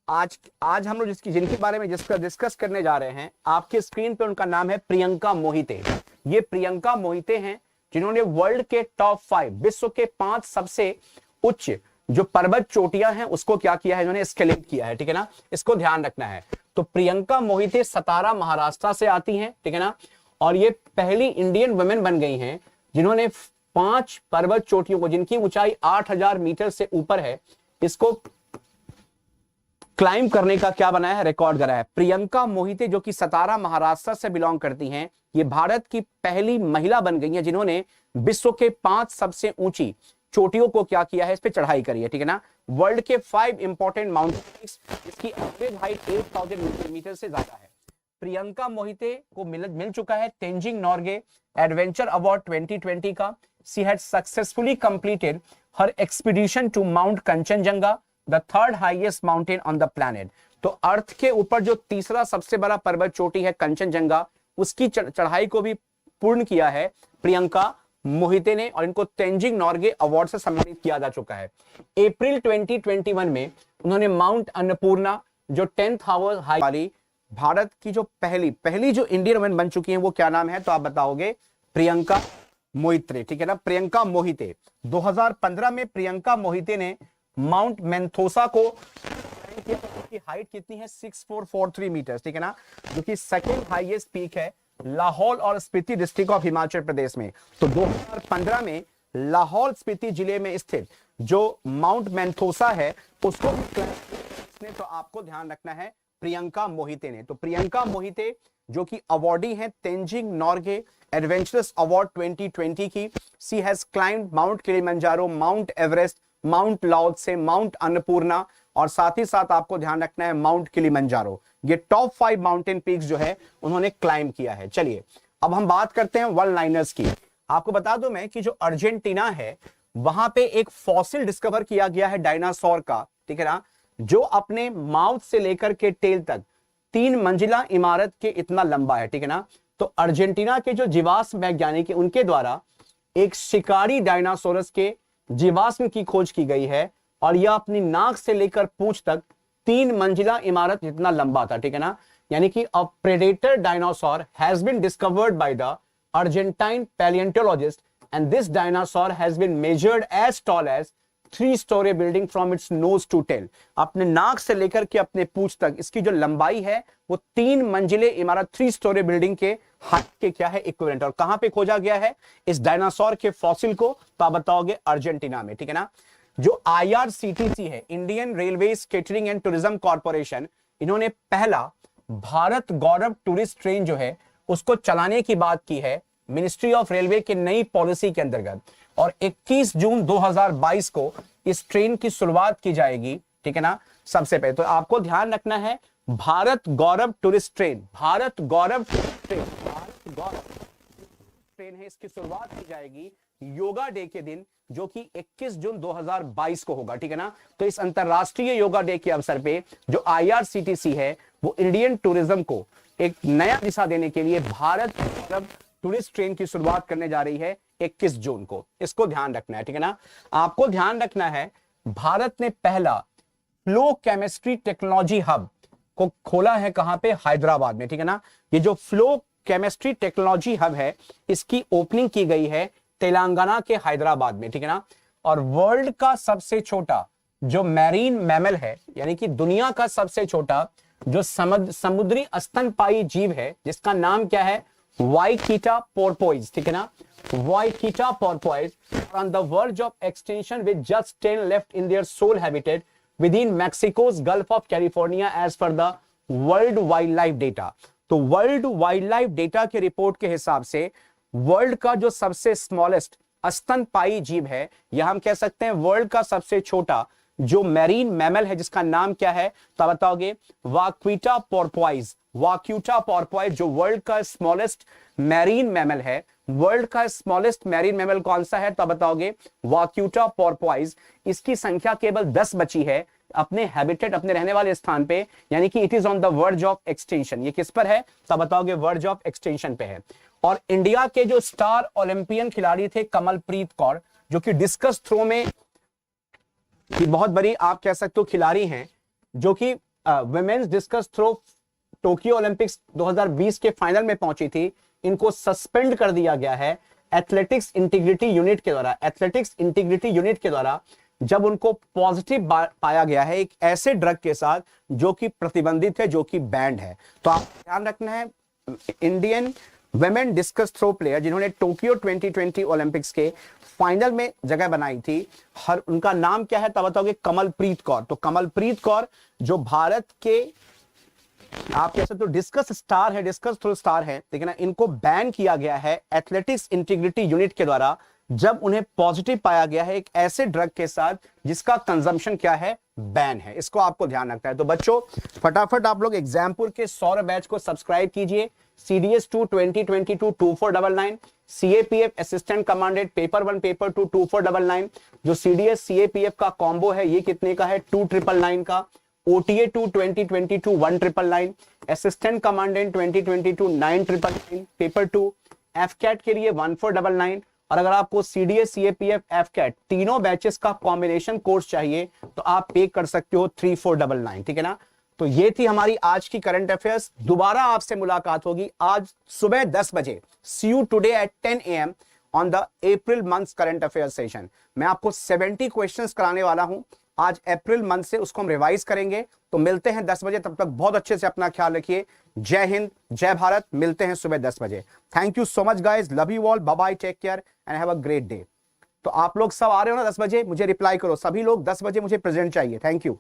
आज हम लोग जिनके बारे में डिस्कस करने जा रहे हैं, आपके स्क्रीन पे उनका नाम है प्रियंका मोहिते। ये प्रियंका मोहिते हैं जिन्होंने वर्ल्ड के टॉप 5, विश्व के 5 सबसे उच्च जो पर्वत चोटियां हैं उसको क्या किया है, इन्होंने स्केलेट किया है, ठीक है ना, इसको ध्यान रखना है। तो प्रियंका मोहिते सतारा महाराष्ट्र से आती हैं, ठीक है ना, और ये पहली इंडियन वुमेन बन गई हैं जिन्होंने 5 पर्वत चोटियों को, जिनकी ऊंचाई 8000 मीटर से ऊपर है, इसको क्लाइंब करने का क्या बनाया है, रिकॉर्ड करा है। प्रियंका मोहिते जो कि सतारा महाराष्ट्र से बिलोंग करती हैं, ये भारत की पहली महिला बन गई है जिन्होंने विश्व के 5 सबसे ऊंची चोटियों को क्या किया है, इस पे चढ़ाई करी है, ठीक है ना। वर्ल्ड के 5 इंपॉर्टेंट माउंटेन्स, जिसकी एवरेज हाइट 8000 मीटर से ज्यादा है। प्रियंका मोहिते को मिल चुका है तेंजिंग नॉर्गे एडवेंचर अवार्ड 2020 का। She had successfully completed her expedition to mount Kanchenjunga, the 3rd highest mountain on the planet. तो अर्थ के ऊपर जो तीसरा सबसे बड़ा पर्वत चोटी है कंचनजंगा, उसकी चढ़ाई को भी पूर्ण किया है प्रियंका मोहिते ने, और इनको तेंजिंग नॉर्गे अवार्ड से सम्मानित किया जा चुका है। अप्रैल 2021 में उन्होंने माउंट अन्नपूर्णा जो 10th हाई वाली भारत की जो पहली जो इंडियन वुमेन बन चुकी है, वो क्या नाम है, तो आप बताओगे प्रियंका मोहिते, ठीक है ना, प्रियंका मोहिते। 2015 में प्रियंका मोहिते ने माउंट मेंथोसा को की हाइट कितनी है, 6443 मीटर, ठीक है ना, जो कि 2nd हाईएस्ट पीक है लाहौल और स्पीति डिस्ट्रिक्ट ऑफ हिमाचल प्रदेश में। तो 2015 में लाहौल स्पीति जिले में स्थित जो माउंट मेंथोसा है उसको भी, तो आपको ध्यान रखना है प्रियंका मोहिते ने। तो प्रियंका मोहिते जो कि अवार्डी हैं तेंजिंग नॉर्गे एडवेंचरस अवार्ड 2020 की। She has climbed mount Kilimanjaro, mount Everest, mount Lhotse, mount Annapurna, और साथ ही साथ आपको ध्यान रखना है माउंट किलिमंजारो। ये टॉप 5 माउंटेन पीक्स जो है उन्होंने क्लाइंब किया है। चलिए अब हम बात करते हैं वन लाइनर्स की। आपको बता दूं मैं कि जो अर्जेंटीना है वहां पे एक फॉसिल डिस्कवर किया गया है डायनासोर का, ठीक है ना, जो अपने माउथ से लेकर के टेल तक 3 मंजिला इमारत के इतना लंबा है, ठीक है ना। तो अर्जेंटीना के जो जीवाश्म वैज्ञानिक है उनके द्वारा एक शिकारी डायनासोरस के जीवाश्म की खोज की गई है, और यह अपनी नाक से लेकर पूंछ तक 3 मंजिला इमारत जितना लंबा था, ठीक है ना। यानी कि a predator dinosaur has been discovered by the Argentine palaeontologist and this dinosaur has been measured as tall as 3 storey building from its nose to tail. अपने नाक से लेकर के अपने पूंछ तक इसकी जो लंबाई है वो 3 मंजिले इमारत 3 स्टोरी बिल्डिंग के हाइट के क्या है इक्विवेलेंट। और कहां पे खोजा गया है इस डायनासोर के फॉसिल को, तो आप बताओगे अर्जेंटीना में, ठीक है ना। जो IRCTC है, Indian railway catering and tourism corporation, इन्होंने पहला भारत गौरव टूरिस्ट ट्रेन जो है उसको चलाने की बात की है मिनिस्ट्री ऑफ रेलवे की नई पॉलिसी के अंतर्गत, और 21 जून 2022 को इस ट्रेन की शुरुआत की जाएगी, ठीक है ना। सबसे पहले तो आपको ध्यान रखना है भारत गौरव टूरिस्ट ट्रेन, भारत गौरव ट्रेन है, इसकी शुरुआत की जाएगी योगा डे के दिन जो कि 21 जून 2022 को होगा, ठीक है ना। तो इस अंतरराष्ट्रीय योगा डे के अवसर पे जो IRCTC है वो इंडियन टूरिज्म को एक नया दिशा देने के लिए भारत गौरव टूरिस्ट ट्रेन की शुरुआत करने जा रही है 21 जून को। इसको ध्यान रखना है, ठीक है ना। आपको ध्यान रखना है भारत ने पहला फ्लो केमिस्ट्री टेक्नोलॉजी हब को खोला है कहां पे, हैदराबाद में, ठीक है ना। ये जो फ्लो केमिस्ट्री टेक्नोलॉजी हब है, इसकी ओपनिंग की गई है तेलंगाना के हैदराबाद में, ठीक है ना। और वर्ल्ड का सबसे छोटा जो मैरीन मैमल है, यानी कि दुनिया का सबसे छोटा जो समुद्री स्तनपायी जीव है, जिसका नाम क्या है, वाइकिटा पोर्पोइज, ठीक है ना, vaquita porpoise, on the verge of extension with just 10 left in their sole habitat within Mexico's gulf of California as per the world wild life data. तो वर्ल्ड वाइल्ड लाइफ डेटा के रिपोर्ट के हिसाब से world का जो सबसे smallest स्तनपायी जीव है, या हम कह सकते हैं वर्ल्ड का सबसे छोटा जो मैरीन मैमल है, जिसका नाम क्या है, तो आप बताओगे वाक्विटा पोर्पोइज। वाक्यूटा पोर्पोइज जो वर्ल्ड का स्मॉलेस्ट मैरीन मैमल है, वर्ल्ड का स्मॉलेस्ट मैरीन मैमल कौन सा है, तो बताओगे वाक्यूटा पोर्पोइज। इसकी संख्या केवल 10 बची है अपने हैबिटेट, अपने रहने वाले स्थान पे, यानी कि it is on the verge of extension. ये किस पर है, तो बताओगे वर्ज ऑफ एक्सटेंशन पे है। और इंडिया के जो स्टार ओलंपियन खिलाड़ी थे कमलप्रीत कौर, जो कि डिस्कस थ्रो में की बहुत बड़ी आप कह सकते हो खिलाड़ी हैं, जो कि women's discus throw Tokyo Olympics 2020 के फाइनल में पहुंची थी, इनको सस्पेंड कर दिया गया है एथलेटिक्स इंटीग्रिटी यूनिट के द्वारा। एथलेटिक्स इंटीग्रिटी यूनिट के द्वारा जब उनको पॉजिटिव पाया गया है एक ऐसे ड्रग के साथ जो कि प्रतिबंधित है, जो कि बैंड है। तो आप ध्यान रखना है, Indian women discus throw player जिन्होंने टोक्यो 2020 ओलंपिक्स के फाइनल में जगह बनाई थी, हर उनका नाम क्या है, तब बताओगे कमलप्रीत कौर। तो कमलप्रीत कौर जो भारत के आप कह सकते हो डिस्कस स्टार है, डिस्कस थ्रो स्टार है, लेकिन इनको बैन किया गया है एथलेटिक्स इंटीग्रिटी यूनिट के द्वारा जब उन्हें पॉजिटिव पाया गया है एक ऐसे ड्रग के साथ जिसका कंजम्पशन क्या है, बैन है। इसको आपको ध्यान रखना है। तो बच्चों फटाफट आप लोग एग्जामपुर के 100 बैच को सब्सक्राइब कीजिए। CDS 2 2022 2499, CAPF assistant commandant paper 1 paper 2 2499, जो CDS CAPF का कॉम्बो है ये कितने का है, 2999 का। OTA 2 2022 1999, assistant commandant 2022 9999, paper 2 FCAT के लिए 1499। और अगर आपको CDS CAPF FCAT तीनों बैचेस का कॉम्बिनेशन कोर्स चाहिए तो आप पे कर सकते हो 3499, ठीक है ना। तो ये थी हमारी आज की करंट अफेयर्स। दोबारा आपसे मुलाकात होगी आज सुबह 10 बजे। See you today at 10 AM on the April month current affair session. मैं आपको 70 क्वेश्चंस कराने वाला हूं आज अप्रैल मंथ से, उसको हम रिवाइज करेंगे। तो मिलते हैं 10 बजे, तब तक बहुत अच्छे से अपना ख्याल रखिए। जय हिंद, जय भारत। मिलते हैं सुबह 10 बजे। Thank you so much guys, love you all, bye bye, take care and have a great day. तो आप लोग सब आ रहे हो ना 10 बजे, मुझे रिप्लाई करो। सभी लोग 10 बजे मुझे प्रेजेंट चाहिए। Thank you.